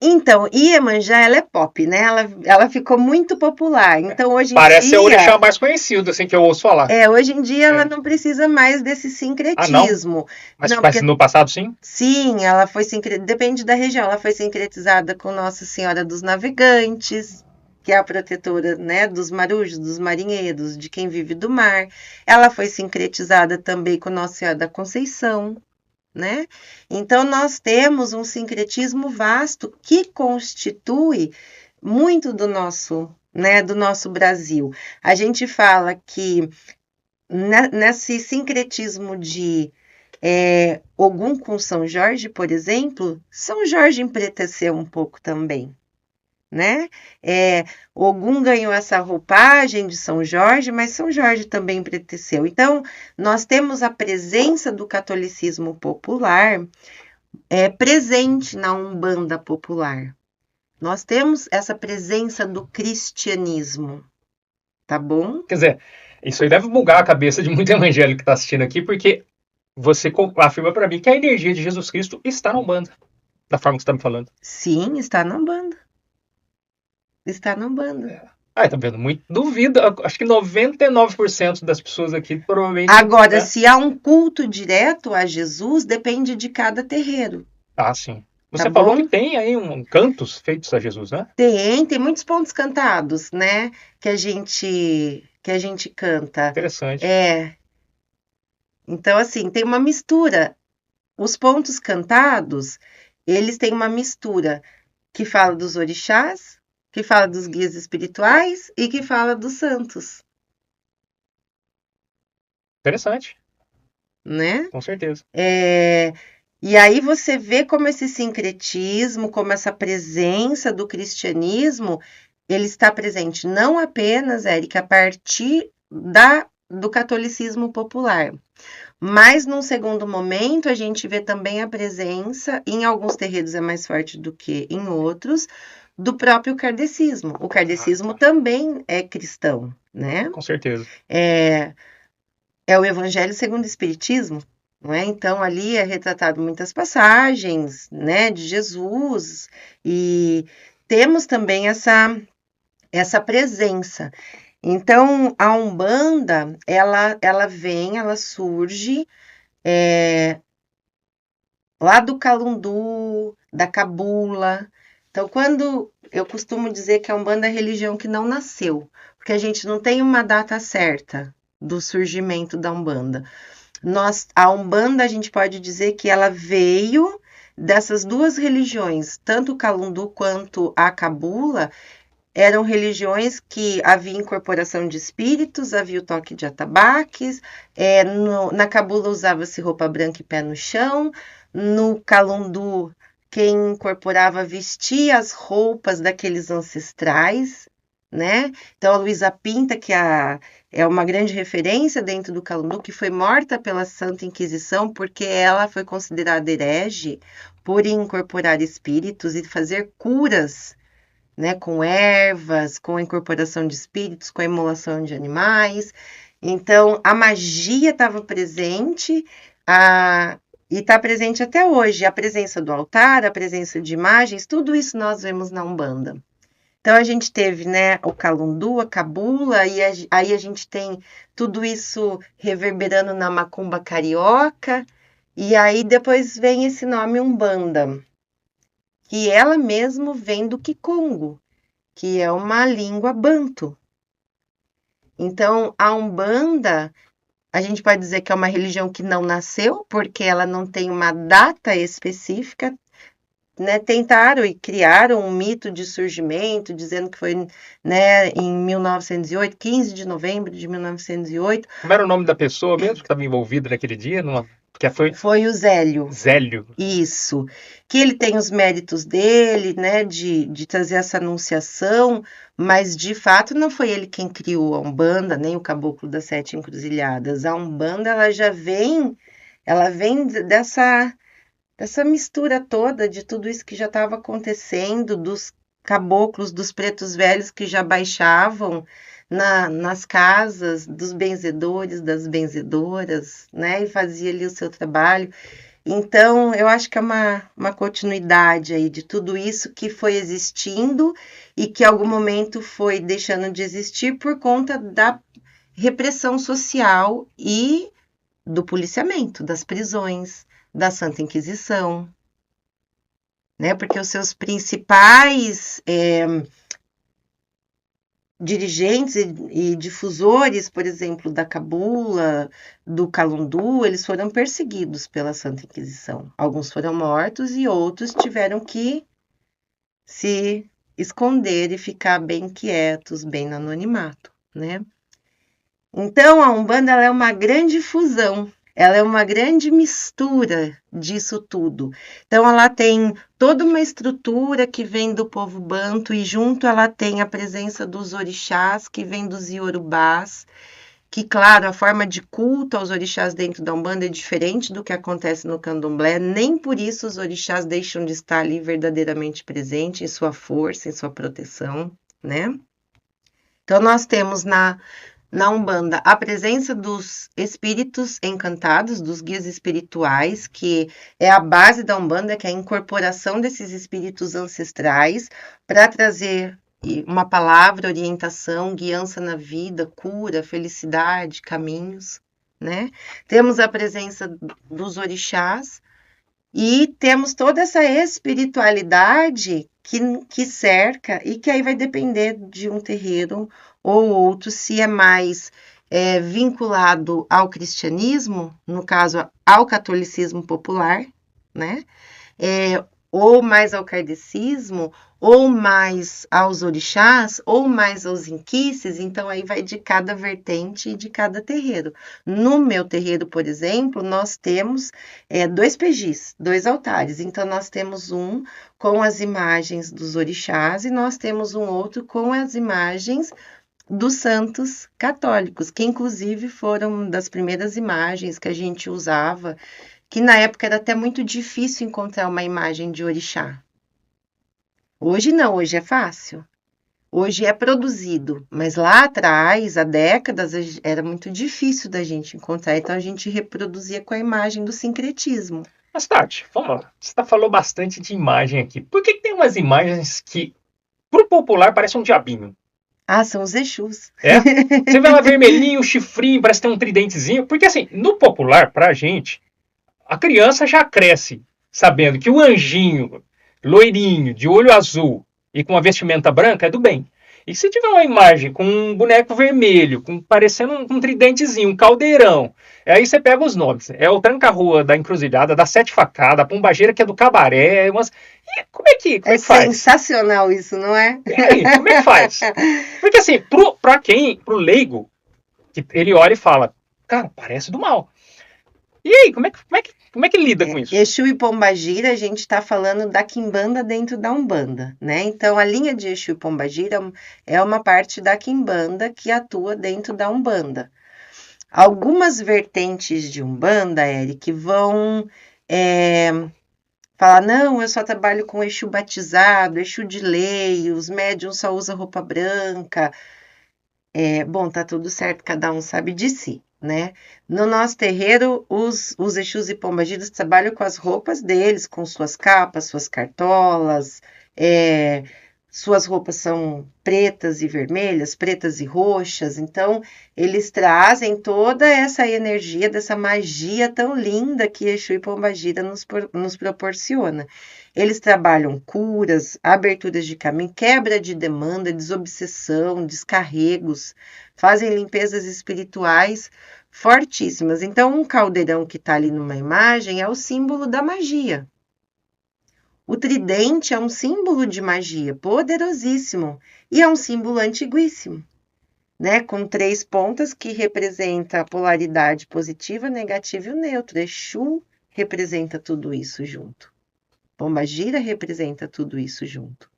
Então, Iemanjá, ela é pop, né? Ela ficou muito popular. Então, hoje em Parece dia... ser o orixá mais conhecido, assim, que eu ouço falar. Hoje em dia ela não precisa mais desse sincretismo. Mas no passado, sim? Sim, ela foi depende da região. Ela foi sincretizada com Nossa Senhora dos Navegantes, que é a protetora, né, dos marujos, dos marinheiros, de quem vive do mar. Ela foi sincretizada também com Nossa Senhora da Conceição, né? Então, nós temos um sincretismo vasto que constitui muito do nosso, né, do nosso Brasil. A gente fala que nesse sincretismo de Ogum com São Jorge, por exemplo, São Jorge empreteceu um pouco também, né? Ogum ganhou essa roupagem de São Jorge, mas São Jorge também empreteceu. Então, nós temos a presença do catolicismo popular presente na Umbanda popular. Nós temos essa presença do cristianismo, tá bom? Quer dizer, isso aí deve bugar a cabeça de muito evangélico que está assistindo aqui, porque você afirma para mim que a energia de Jesus Cristo está na Umbanda, da forma que você está me falando. Sim, está na Umbanda. Está na Umbanda. Tá vendo? Muito duvido. Acho que 99% das pessoas aqui provavelmente... Agora, se há um culto direto a Jesus, depende de cada terreiro. Ah, sim. Você Tá falou bom? que tem aí cantos feitos a Jesus, né? Tem muitos pontos cantados, né? Que a gente canta. Interessante. Então, assim, tem uma mistura. Os pontos cantados, eles têm uma mistura que fala dos orixás, que fala dos guias espirituais e que fala dos santos, Interessante, né? com certeza. E aí você vê como esse sincretismo, como essa presença do cristianismo, ele está presente não apenas, Érica, a partir do catolicismo popular, mas num segundo momento a gente vê também a presença, em alguns terreiros é mais forte do que em outros, do próprio kardecismo. O kardecismo também é cristão, né? Com certeza. É o Evangelho segundo o Espiritismo, não é? Então, ali é retratado muitas passagens, né, de Jesus, e temos também essa presença. Então, a Umbanda, ela surge lá do Calundu, da Cabula. Então, quando eu costumo dizer que a Umbanda é a religião que não nasceu, porque a gente não tem uma data certa do surgimento da Umbanda. A Umbanda, a gente pode dizer que ela veio dessas duas religiões, tanto o Calundu quanto a Cabula, eram religiões que havia incorporação de espíritos, havia o toque de atabaques, na Cabula usava-se roupa branca e pé no chão, no Calundu quem incorporava vestia as roupas daqueles ancestrais, né? Então, a Luísa Pinta, que é uma grande referência dentro do Calundu, que foi morta pela Santa Inquisição porque ela foi considerada herege por incorporar espíritos e fazer curas, né, com ervas, com a incorporação de espíritos, com a imolação de animais. Então, a magia estava presente, e está presente até hoje. A presença do altar, a presença de imagens, tudo isso nós vemos na Umbanda. Então, a gente teve, né, o Calundu, a Cabula, e aí a gente tem tudo isso reverberando na macumba carioca, e aí depois vem esse nome Umbanda, que ela mesmo vem do Kikongo, que é uma língua banto. Então, a Umbanda, a gente pode dizer que é uma religião que não nasceu, porque ela não tem uma data específica, né? Tentaram e criaram um mito de surgimento, dizendo que foi, né, em 1908, 15 de novembro de 1908. Como era o nome da pessoa mesmo que estava envolvida naquele dia? Foi o Zélio. Zélio. Isso. Que ele tem os méritos dele, né, de trazer essa anunciação, mas de fato não foi ele quem criou a Umbanda, nem o Caboclo das Sete Encruzilhadas. A Umbanda, ela vem dessa mistura toda de tudo isso que já estava acontecendo, dos caboclos, dos pretos velhos que já baixavam nas casas dos benzedores, das benzedoras, né? E fazia ali o seu trabalho. Então, eu acho que é uma continuidade aí de tudo isso que foi existindo e que em algum momento foi deixando de existir por conta da repressão social e do policiamento, das prisões, da Santa Inquisição, né? Porque os seus principais dirigentes e difusores, por exemplo, da cabula, do calundu, eles foram perseguidos pela Santa Inquisição. Alguns foram mortos e outros tiveram que se esconder e ficar bem quietos, bem no anonimato, né? Então, a Umbanda ela é uma grande fusão, ela é uma grande mistura disso tudo. Então, ela tem toda uma estrutura que vem do povo banto e junto ela tem a presença dos orixás, que vem dos iorubás, que, claro, a forma de culto aos orixás dentro da Umbanda é diferente do que acontece no Candomblé, nem por isso os orixás deixam de estar ali verdadeiramente presentes, em sua força, em sua proteção, né? Então, nós temos na Umbanda a presença dos espíritos encantados, dos guias espirituais, que é a base da Umbanda, que é a incorporação desses espíritos ancestrais para trazer uma palavra, orientação, guiança na vida, cura, felicidade, caminhos, né? Temos a presença dos orixás e temos toda essa espiritualidade que cerca e que aí vai depender de um terreiro ou outro, se é mais vinculado ao cristianismo, no caso ao catolicismo popular, né? Ou mais ao kardecismo, ou mais aos orixás, ou mais aos inquices, então aí vai de cada vertente e de cada terreiro. No meu terreiro, por exemplo, nós temos 2 pejis, 2 altares, então nós temos um com as imagens dos orixás e nós temos um outro com as imagens dos santos católicos, que inclusive foram das primeiras imagens que a gente usava, que na época era até muito difícil encontrar uma imagem de orixá. Hoje não, hoje é fácil. Hoje é produzido, mas lá atrás, há décadas, era muito difícil da gente encontrar, então a gente reproduzia com a imagem do sincretismo. Mas, Tati, vamos lá. Você falou bastante de imagem aqui. Por que tem umas imagens que, pro popular, parecem um diabinho? Ah, são os Exus. É? Você vê lá vermelhinho, chifrinho, parece ter um tridentezinho. Porque, assim, no popular, pra gente, a criança já cresce sabendo que o anjinho, loirinho, de olho azul e com uma vestimenta branca é do bem. E se tiver uma imagem com um boneco vermelho, parecendo um tridentezinho, um caldeirão, aí você pega os nomes. É o Tranca-Rua da Encruzilhada, da Sete Facadas, a Pombageira que é do Cabaré. E como é que faz? É sensacional isso, não é? E aí, como é que faz? Porque assim, pro leigo, ele olha e fala, cara, parece do mal. E aí, como é que lida com isso? Exu e Pombagira, a gente está falando da Quimbanda dentro da Umbanda, né? Então, a linha de Exu e Pombagira é uma parte da Quimbanda que atua dentro da Umbanda. Algumas vertentes de Umbanda, Eric, vão falar, não, eu só trabalho com Exu batizado, Exu de lei, os médiuns só usam roupa branca. Bom, tá tudo certo, cada um sabe de si, né? No nosso terreiro, os Exus e Pombagiras trabalham com as roupas deles, com suas capas, suas cartolas, suas roupas são pretas e vermelhas, pretas e roxas, então eles trazem toda essa energia dessa magia tão linda que Exu e Pombagira nos proporciona. Eles trabalham curas, aberturas de caminho, quebra de demanda, desobsessão, descarregos, fazem limpezas espirituais fortíssimas. Então, um caldeirão que está ali numa imagem é o símbolo da magia. O tridente é um símbolo de magia poderosíssimo e é um símbolo antiguíssimo, né? Com 3 pontas que representa a polaridade positiva, negativa e o neutro. Exu representa tudo isso junto. Pombagira representa tudo isso junto.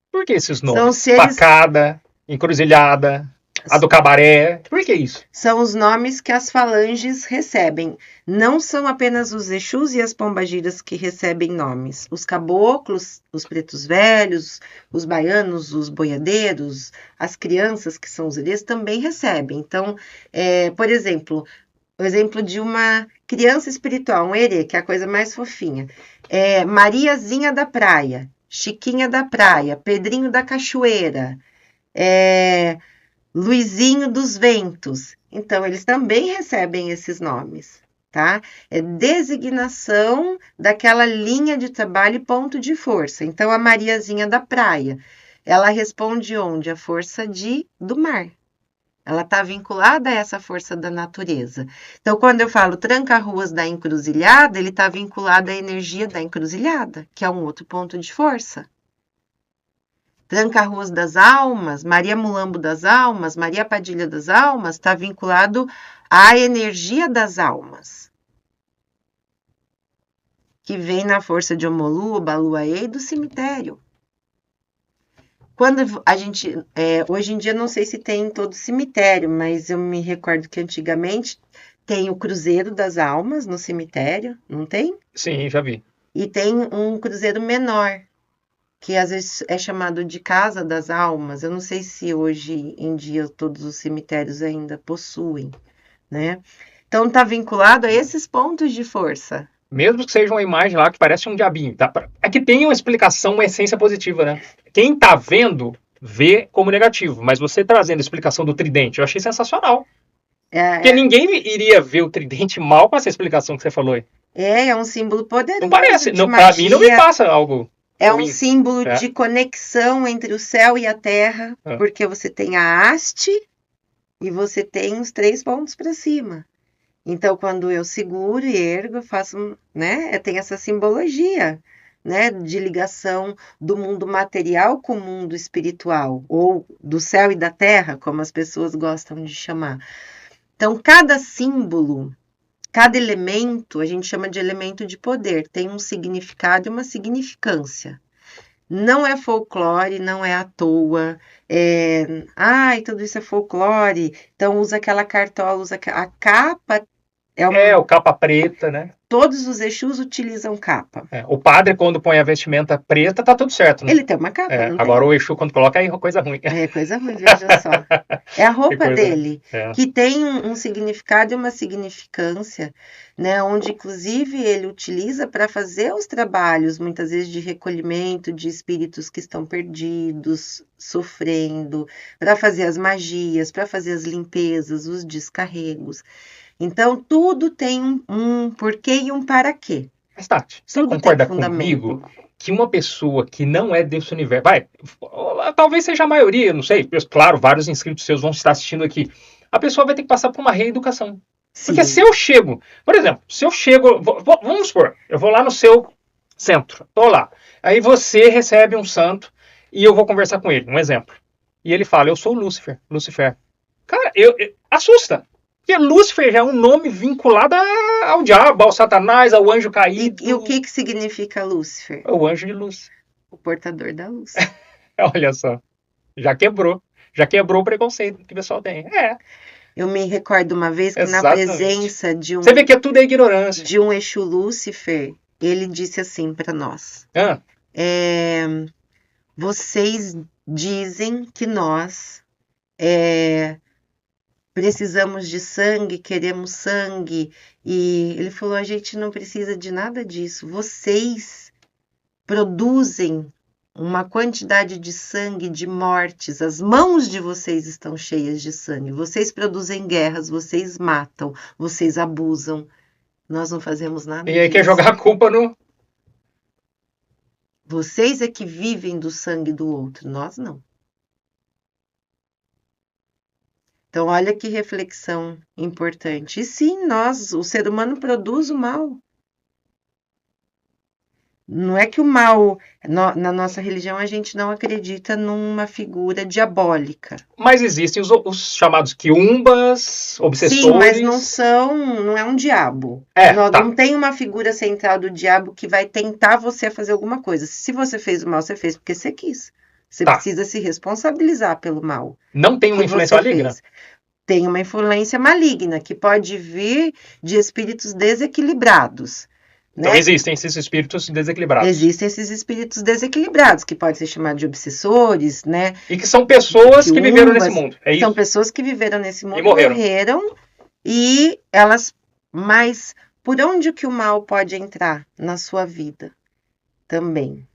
Por que esses nomes? Facada, Encruzilhada, a do Cabaré. Por que isso? São os nomes que as falanges recebem. Não são apenas os Exus e as Pombagiras que recebem nomes. Os caboclos, os pretos velhos, os baianos, os boiadeiros, as crianças que são os herês também recebem. Então, por exemplo, o exemplo de uma criança espiritual, um herê, que é a coisa mais fofinha. Mariazinha da Praia, Chiquinha da Praia, Pedrinho da Cachoeira, Luizinho dos Ventos. Então, eles também recebem esses nomes, tá? É designação daquela linha de trabalho e ponto de força. Então, a Mariazinha da Praia ela responde onde? A força do mar. Ela está vinculada a essa força da natureza. Então, quando eu falo tranca-ruas da encruzilhada, ele está vinculado à energia da encruzilhada, que é um outro ponto de força. Tranca-ruas das almas, Maria Mulambo das almas, Maria Padilha das almas, está vinculado à energia das almas, que vem na força de Omolu, Obaluaê e do cemitério. Quando a gente, hoje em dia não sei se tem em todo cemitério, mas eu me recordo que antigamente tem o Cruzeiro das Almas no cemitério, não tem? Sim, já vi. E tem um cruzeiro menor, que às vezes é chamado de Casa das Almas. Eu não sei se hoje em dia todos os cemitérios ainda possuem, né? Então está vinculado a esses pontos de força. Mesmo que seja uma imagem lá que parece um diabinho, tá? É que tem uma explicação, uma essência positiva, né? Quem tá vendo, vê como negativo. Mas você trazendo a explicação do tridente, eu achei sensacional. Porque ninguém iria ver o tridente mal com essa explicação que você falou aí. É um símbolo poderoso. Não parece, pra mim não me passa algo. É um símbolo de conexão entre o céu e a terra, porque você tem a haste e você tem os 3 pontos para cima. Então, quando eu seguro e ergo, eu faço, né? Tem essa simbologia, né? De ligação do mundo material com o mundo espiritual, ou do céu e da terra, como as pessoas gostam de chamar. Então, cada símbolo, cada elemento, a gente chama de elemento de poder, tem um significado e uma significância. Não é folclore, não é à toa. Tudo isso é folclore. Então, usa aquela cartola, usa a capa. O capa preta, né? Todos os Exus utilizam capa. O padre, quando põe a vestimenta preta, tá tudo certo, né? Ele tem uma capa, não agora tem? O Exu, quando coloca, aí é coisa ruim. É coisa ruim, veja só. É a roupa dele, que tem um significado e uma significância, né? Onde, inclusive, ele utiliza para fazer os trabalhos, muitas vezes, de recolhimento de espíritos que estão perdidos, sofrendo, para fazer as magias, para fazer as limpezas, os descarregos. Então, tudo tem um porquê e um para quê. Mas, Tati, você concorda comigo que uma pessoa que não é desse universo... talvez seja a maioria, não sei. Claro, vários inscritos seus vão estar assistindo aqui. A pessoa vai ter que passar por uma reeducação. Sim. Porque se eu chego... Por exemplo, se eu chego... Vamos supor, eu vou lá no seu centro. Tô lá. Aí você recebe um santo e eu vou conversar com ele. Um exemplo. E ele fala, eu sou o Lúcifer. Cara, assusta. Porque Lúcifer já é um nome vinculado ao diabo, ao Satanás, ao anjo caído. E o que significa Lúcifer? O anjo de luz. O portador da luz. Olha só. Já quebrou o preconceito que o pessoal tem. Eu me recordo uma vez que na presença de um... Você vê que tudo é ignorância. De um Exu Lúcifer, ele disse assim para nós. Vocês dizem que nós... precisamos de sangue, queremos sangue. E ele falou, a gente não precisa de nada disso. Vocês produzem uma quantidade de sangue, de mortes. As mãos de vocês estão cheias de sangue. Vocês produzem guerras, vocês matam, vocês abusam. Nós não fazemos nada disso. E aí quer jogar a culpa no... Vocês é que vivem do sangue do outro, nós não. Então, olha que reflexão importante. E sim, o ser humano produz o mal. Não é que o mal, na nossa religião, a gente não acredita numa figura diabólica. Mas existem os chamados quiumbas, obsessores. Sim, mas não é um diabo. Não tem uma figura central do diabo que vai tentar você a fazer alguma coisa. Se você fez o mal, você fez porque você quis. Você precisa se responsabilizar pelo mal. Não tem uma influência maligna? Tem uma influência maligna, que pode vir de espíritos desequilibrados. Então, existem esses espíritos desequilibrados. Existem esses espíritos desequilibrados, que podem ser chamados de obsessores, né? E que são pessoas que viveram nesse mundo. É isso? São pessoas que viveram nesse mundo e morreram. E elas... Mas por onde que o mal pode entrar na sua vida? Também.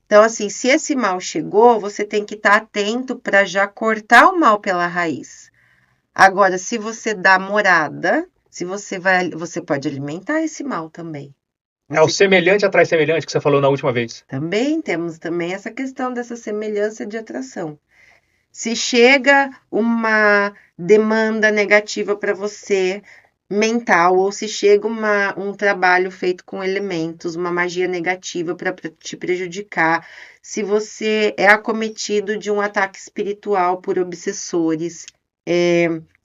Então, assim, se esse mal chegou, você tem que estar atento para já cortar o mal pela raiz. Agora, se você dá morada, você pode alimentar esse mal também. É o semelhante atrai semelhante que você falou na última vez. Também temos também essa questão dessa semelhança de atração. Se chega uma demanda negativa para você, mental, ou se chega um trabalho feito com elementos, uma magia negativa para te prejudicar, se você é acometido de um ataque espiritual por obsessores,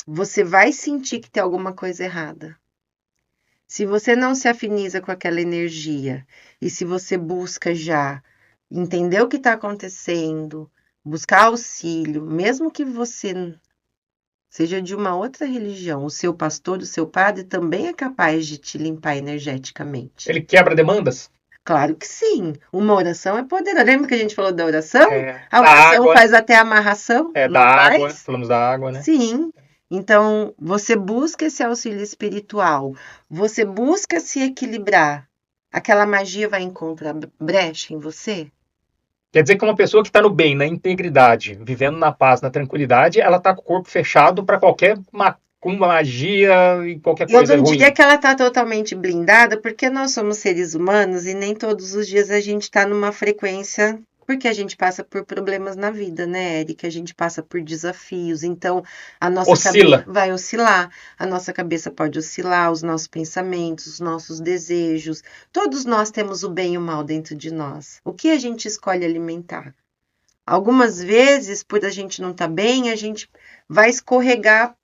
você vai sentir que tem alguma coisa errada. Se você não se afiniza com aquela energia e se você busca já entender o que está acontecendo, buscar auxílio, mesmo que você seja de uma outra religião, o seu pastor, o seu padre também é capaz de te limpar energeticamente. Ele quebra demandas? Claro que sim. Uma oração é poderosa. Lembra que a gente falou da oração? A Da oração água. faz até amarração. Da não água. faz? Falamos da água, né? Sim. Então, você busca esse auxílio espiritual. Você busca se equilibrar. Aquela magia vai encontrar brecha em você? Quer dizer que uma pessoa que está no bem, na integridade, vivendo na paz, na tranquilidade, ela está com o corpo fechado para qualquer com magia e qualquer coisa Eu não ruim. diria que ela está totalmente blindada, porque nós somos seres humanos e nem todos os dias a gente está numa frequência, porque a gente passa por problemas na vida, né, Eric? A gente passa por desafios, então a nossa cabeça vai oscilar, a nossa cabeça pode oscilar, os nossos pensamentos, os nossos desejos. Todos nós temos o bem e o mal dentro de nós. O que a gente escolhe alimentar? Algumas vezes, por a gente não estar bem, a gente vai escorregar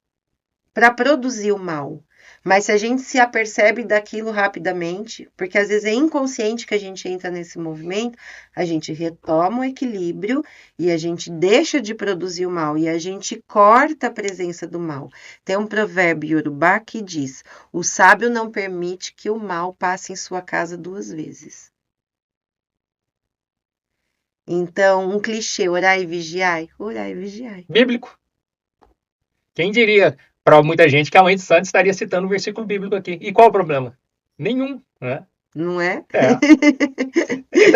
para produzir o mal. Mas se a gente se apercebe daquilo rapidamente, porque às vezes é inconsciente que a gente entra nesse movimento, a gente retoma o equilíbrio e a gente deixa de produzir o mal e a gente corta a presença do mal. Tem um provérbio iorubá que diz: o sábio não permite que o mal passe em sua casa 2 vezes. Então, um clichê, orai e vigiai, orai e vigiai. Bíblico. Quem diria para muita gente que a Mãe de Santos estaria citando um versículo bíblico aqui. E qual o problema? Nenhum, né? Não é?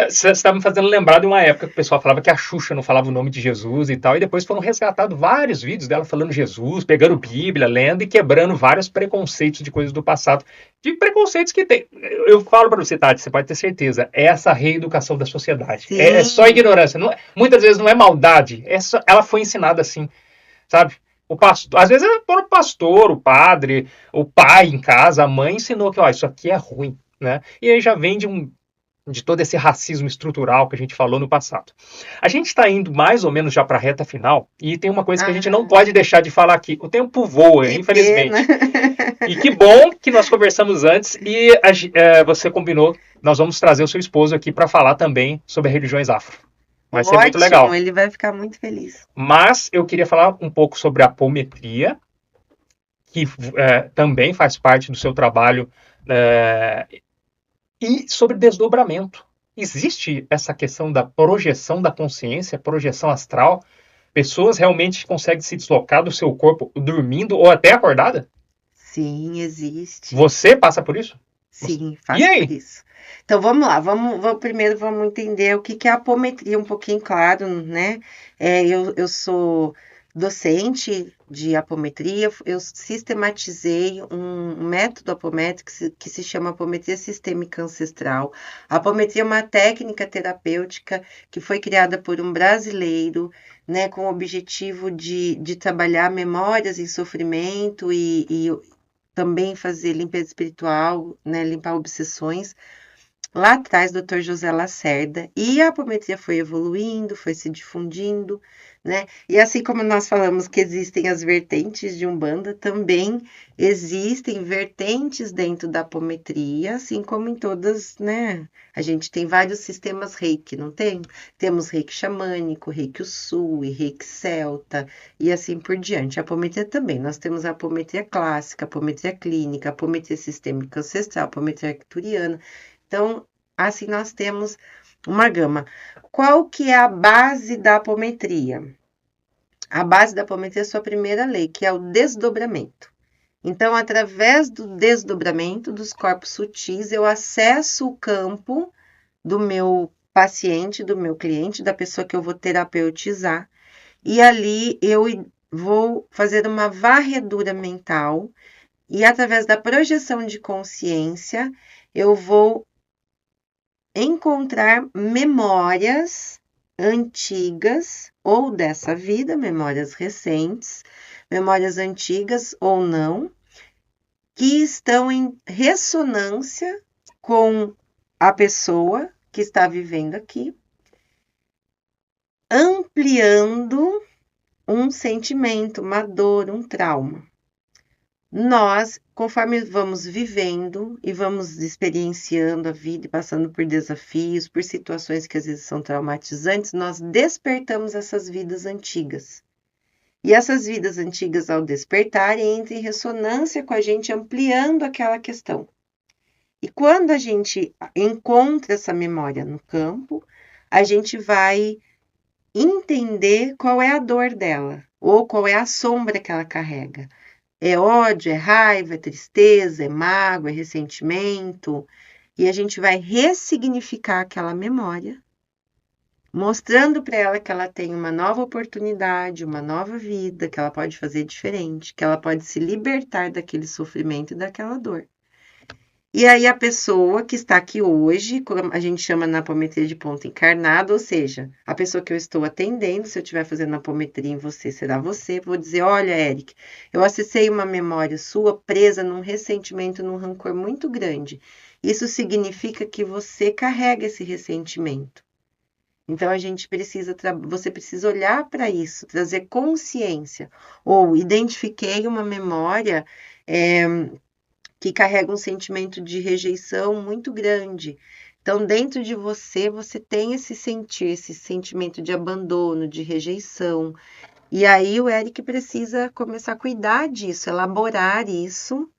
Você está me fazendo lembrar de uma época que o pessoal falava que a Xuxa não falava o nome de Jesus e tal, e depois foram resgatados vários vídeos dela falando Jesus, pegando Bíblia, lendo e quebrando vários preconceitos de coisas do passado. De preconceitos que tem. Eu falo para você, Tati, você pode ter certeza, é essa reeducação da sociedade. É só ignorância. Não, muitas vezes não é maldade, ela foi ensinada assim, sabe? O pastor, às vezes o pastor, o padre, o pai em casa, a mãe ensinou que isso aqui é ruim, né? E aí já vem de todo esse racismo estrutural que a gente falou no passado. A gente está indo mais ou menos já para a reta final e tem uma coisa que a gente não pode deixar de falar aqui. O tempo voa, infelizmente. E que bom que nós conversamos antes e você combinou, nós vamos trazer o seu esposo aqui para falar também sobre religiões afro. Vai ser muito legal. Ele vai ficar muito feliz. Mas eu queria falar um pouco sobre a apometria, que também faz parte do seu trabalho, e sobre desdobramento. Existe essa questão da projeção da consciência, projeção astral? Pessoas realmente conseguem se deslocar do seu corpo dormindo ou até acordada? Sim, existe. Você passa por isso? Sim, faço por isso. Então vamos lá, primeiro vamos entender o que é a apometria, um pouquinho claro, né? Eu sou docente de apometria, eu sistematizei um método apométrico que se chama apometria sistêmica ancestral. A apometria é uma técnica terapêutica que foi criada por um brasileiro, né, com o objetivo de trabalhar memórias em sofrimento e também fazer limpeza espiritual, né, limpar obsessões. Lá atrás, Dr. José Lacerda, e a apometria foi evoluindo, foi se difundindo, né? E assim como nós falamos que existem as vertentes de Umbanda, também existem vertentes dentro da apometria, assim como em todas, né? A gente tem vários sistemas Reiki, não tem? Temos Reiki xamânico, Reiki Usui, Reiki celta e assim por diante. A apometria também, nós temos a apometria clássica, a apometria clínica, a apometria sistêmica ancestral, a apometria arcturiana. Então, assim nós temos uma gama. Qual que é a base da apometria? A base da apometria é a sua primeira lei, que é o desdobramento. Então, através do desdobramento dos corpos sutis, eu acesso o campo do meu paciente, do meu cliente, da pessoa que eu vou terapeutizar, e ali eu vou fazer uma varredura mental, e através da projeção de consciência, eu vou encontrar memórias antigas ou dessa vida, memórias recentes, memórias antigas ou não, que estão em ressonância com a pessoa que está vivendo aqui, ampliando um sentimento, uma dor, um trauma. Nós, conforme vamos vivendo e vamos experienciando a vida e passando por desafios, por situações que às vezes são traumatizantes, nós despertamos essas vidas antigas. E essas vidas antigas, ao despertarem, entram em ressonância com a gente, ampliando aquela questão. E quando a gente encontra essa memória no campo, a gente vai entender qual é a dor dela, ou qual é a sombra que ela carrega. É ódio, é raiva, é tristeza, é mágoa, é ressentimento. E a gente vai ressignificar aquela memória, mostrando para ela que ela tem uma nova oportunidade, uma nova vida, que ela pode fazer diferente, que ela pode se libertar daquele sofrimento e daquela dor. E aí a pessoa que está aqui hoje, como a gente chama na apometria de ponto encarnado, ou seja, a pessoa que eu estou atendendo, se eu estiver fazendo apometria em você, será você, vou dizer, olha, Eric, eu acessei uma memória sua presa num ressentimento, num rancor muito grande. Isso significa que você carrega esse ressentimento. Então, você precisa olhar para isso, trazer consciência. Ou identifiquei uma memória que carrega um sentimento de rejeição muito grande. Então, dentro de você, você tem esse sentimento de abandono, de rejeição. E aí o Eric precisa começar a cuidar disso, elaborar isso,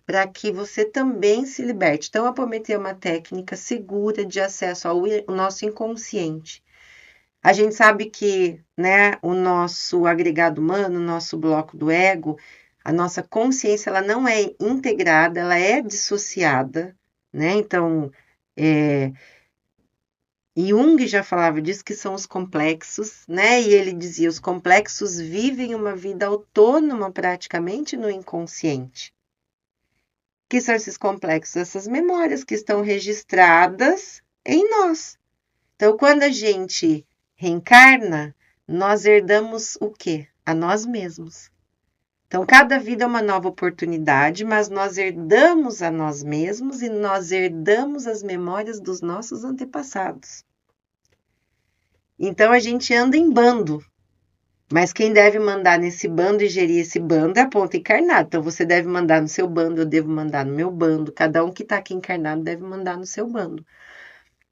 para que você também se liberte. Então, a apometria é uma técnica segura de acesso ao nosso inconsciente. A gente sabe que, né, o nosso agregado humano, o nosso bloco do ego, a nossa consciência, ela não é integrada, ela é dissociada, né? Então, Jung já falava disso, que são os complexos, né? E ele dizia, os complexos vivem uma vida autônoma praticamente no inconsciente. Que são esses complexos? Essas memórias que estão registradas em nós. Então, quando a gente reencarna, nós herdamos o quê? A nós mesmos. Então, cada vida é uma nova oportunidade, mas nós herdamos a nós mesmos e nós herdamos as memórias dos nossos antepassados. Então, a gente anda em bando, mas quem deve mandar nesse bando e gerir esse bando é a ponta encarnada. Então, você deve mandar no seu bando, eu devo mandar no meu bando, cada um que está aqui encarnado deve mandar no seu bando.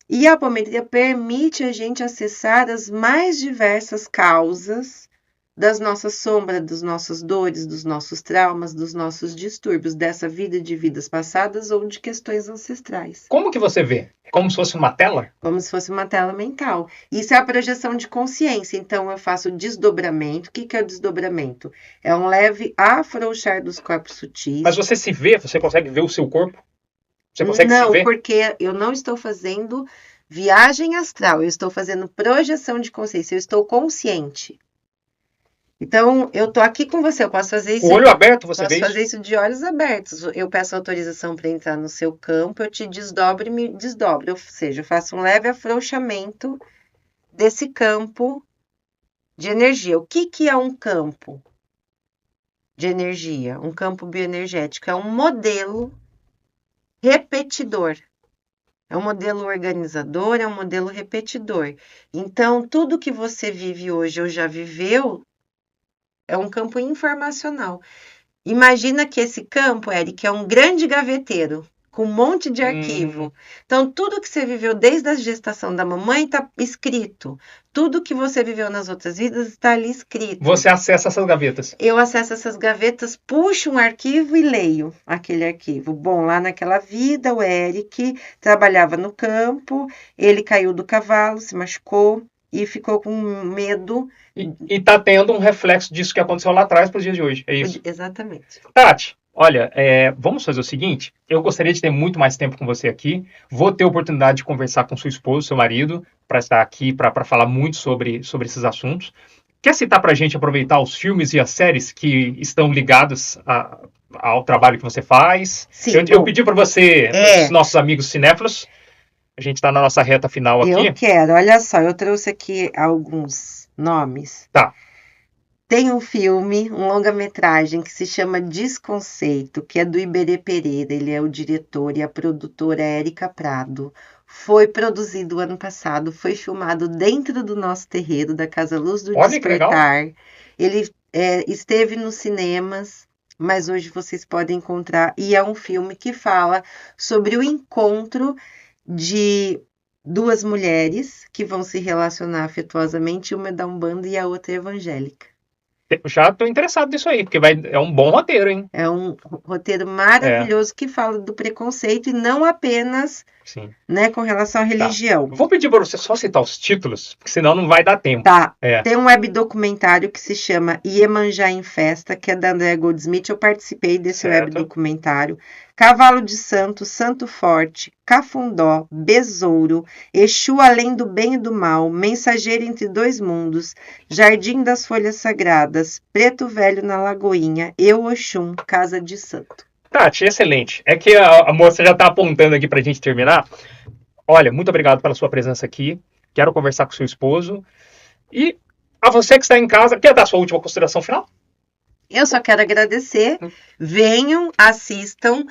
E a apometria permite a gente acessar as mais diversas causas das nossas sombras, das nossas dores, dos nossos traumas, dos nossos distúrbios, dessa vida de vidas passadas ou de questões ancestrais. Como que você vê? Como se fosse uma tela? Como se fosse uma tela mental. Isso é a projeção de consciência. Então, eu faço o desdobramento. O que é o desdobramento? É um leve afrouxar dos corpos sutis. Mas você se vê? Você consegue ver o seu corpo? Você consegue se ver? Não, porque eu não estou fazendo viagem astral. Eu estou fazendo projeção de consciência. Eu estou consciente. Então, eu tô aqui com você, eu posso fazer isso... O olho aberto, você vê isso? Posso fazer isso de olhos abertos. Eu peço autorização para entrar no seu campo, eu te desdobro e me desdobro. Ou seja, eu faço um leve afrouxamento desse campo de energia. O que é um campo de energia? Um campo bioenergético é um modelo repetidor. É um modelo organizador, é um modelo repetidor. Então, tudo que você vive hoje ou já viveu é um campo informacional. Imagina que esse campo, Eric, é um grande gaveteiro, com um monte de arquivo. Então, tudo que você viveu desde a gestação da mamãe está escrito. Tudo que você viveu nas outras vidas está ali escrito. Você acessa essas gavetas? Eu acesso essas gavetas, puxo um arquivo e leio aquele arquivo. Bom, lá naquela vida, o Eric trabalhava no campo, ele caiu do cavalo, se machucou e ficou com medo. E tá tendo um reflexo disso que aconteceu lá atrás para os dias de hoje, é isso? Exatamente. Tati, olha, vamos fazer o seguinte, eu gostaria de ter muito mais tempo com você aqui, vou ter a oportunidade de conversar com sua esposa, seu marido, para estar aqui, para falar muito sobre esses assuntos. Quer citar para a gente, aproveitar os filmes e as séries que estão ligados ao trabalho que você faz? Sim. Eu pedi para você, os nossos amigos cinéfilos, A gente está na nossa reta final aqui. Eu quero, olha só, eu trouxe aqui alguns nomes. Tá. Tem um filme, um longa-metragem que se chama Desconceito, que é do Iberê Pereira, ele é o diretor, e a produtora é Érica Prado. Foi produzido ano passado, foi filmado dentro do nosso terreiro, da Casa Luz do Olha que legal. Despertar. Ele esteve nos cinemas, mas hoje vocês podem encontrar, e é um filme que fala sobre o encontro de duas mulheres que vão se relacionar afetuosamente, uma é da Umbanda e a outra é evangélica. Já tô interessado nisso aí, porque é um bom roteiro, hein? É um roteiro maravilhoso que fala do preconceito e não apenas, Sim. né, com relação à religião. Vou pedir para você só citar os títulos, porque senão não vai dar tempo. Tá. Tem um webdocumentário que se chama Iemanjá em Festa, que é da Andrea Goldsmith. Eu participei desse webdocumentário. Cavalo de Santo, Santo Forte, Cafundó, Besouro, Exu Além do Bem e do Mal, Mensageiro Entre Dois Mundos, Jardim das Folhas Sagradas, Preto Velho na Lagoinha, Eu Oxum, Casa de Santo. Tati, excelente. É que a moça já está apontando aqui para a gente terminar. Olha, muito obrigado pela sua presença aqui. Quero conversar com seu esposo. E a você que está em casa, quer dar sua última consideração final? Eu só quero agradecer. Venham, assistam.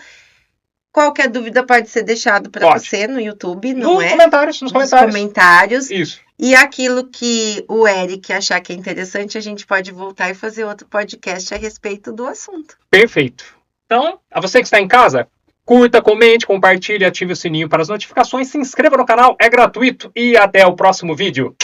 Qualquer dúvida pode ser deixado para você no YouTube, não é? Nos comentários. Isso. E aquilo que o Eric achar que é interessante, a gente pode voltar e fazer outro podcast a respeito do assunto. Perfeito. Então, a você que está em casa, curta, comente, compartilhe, ative o sininho para as notificações, se inscreva no canal, é gratuito e até o próximo vídeo.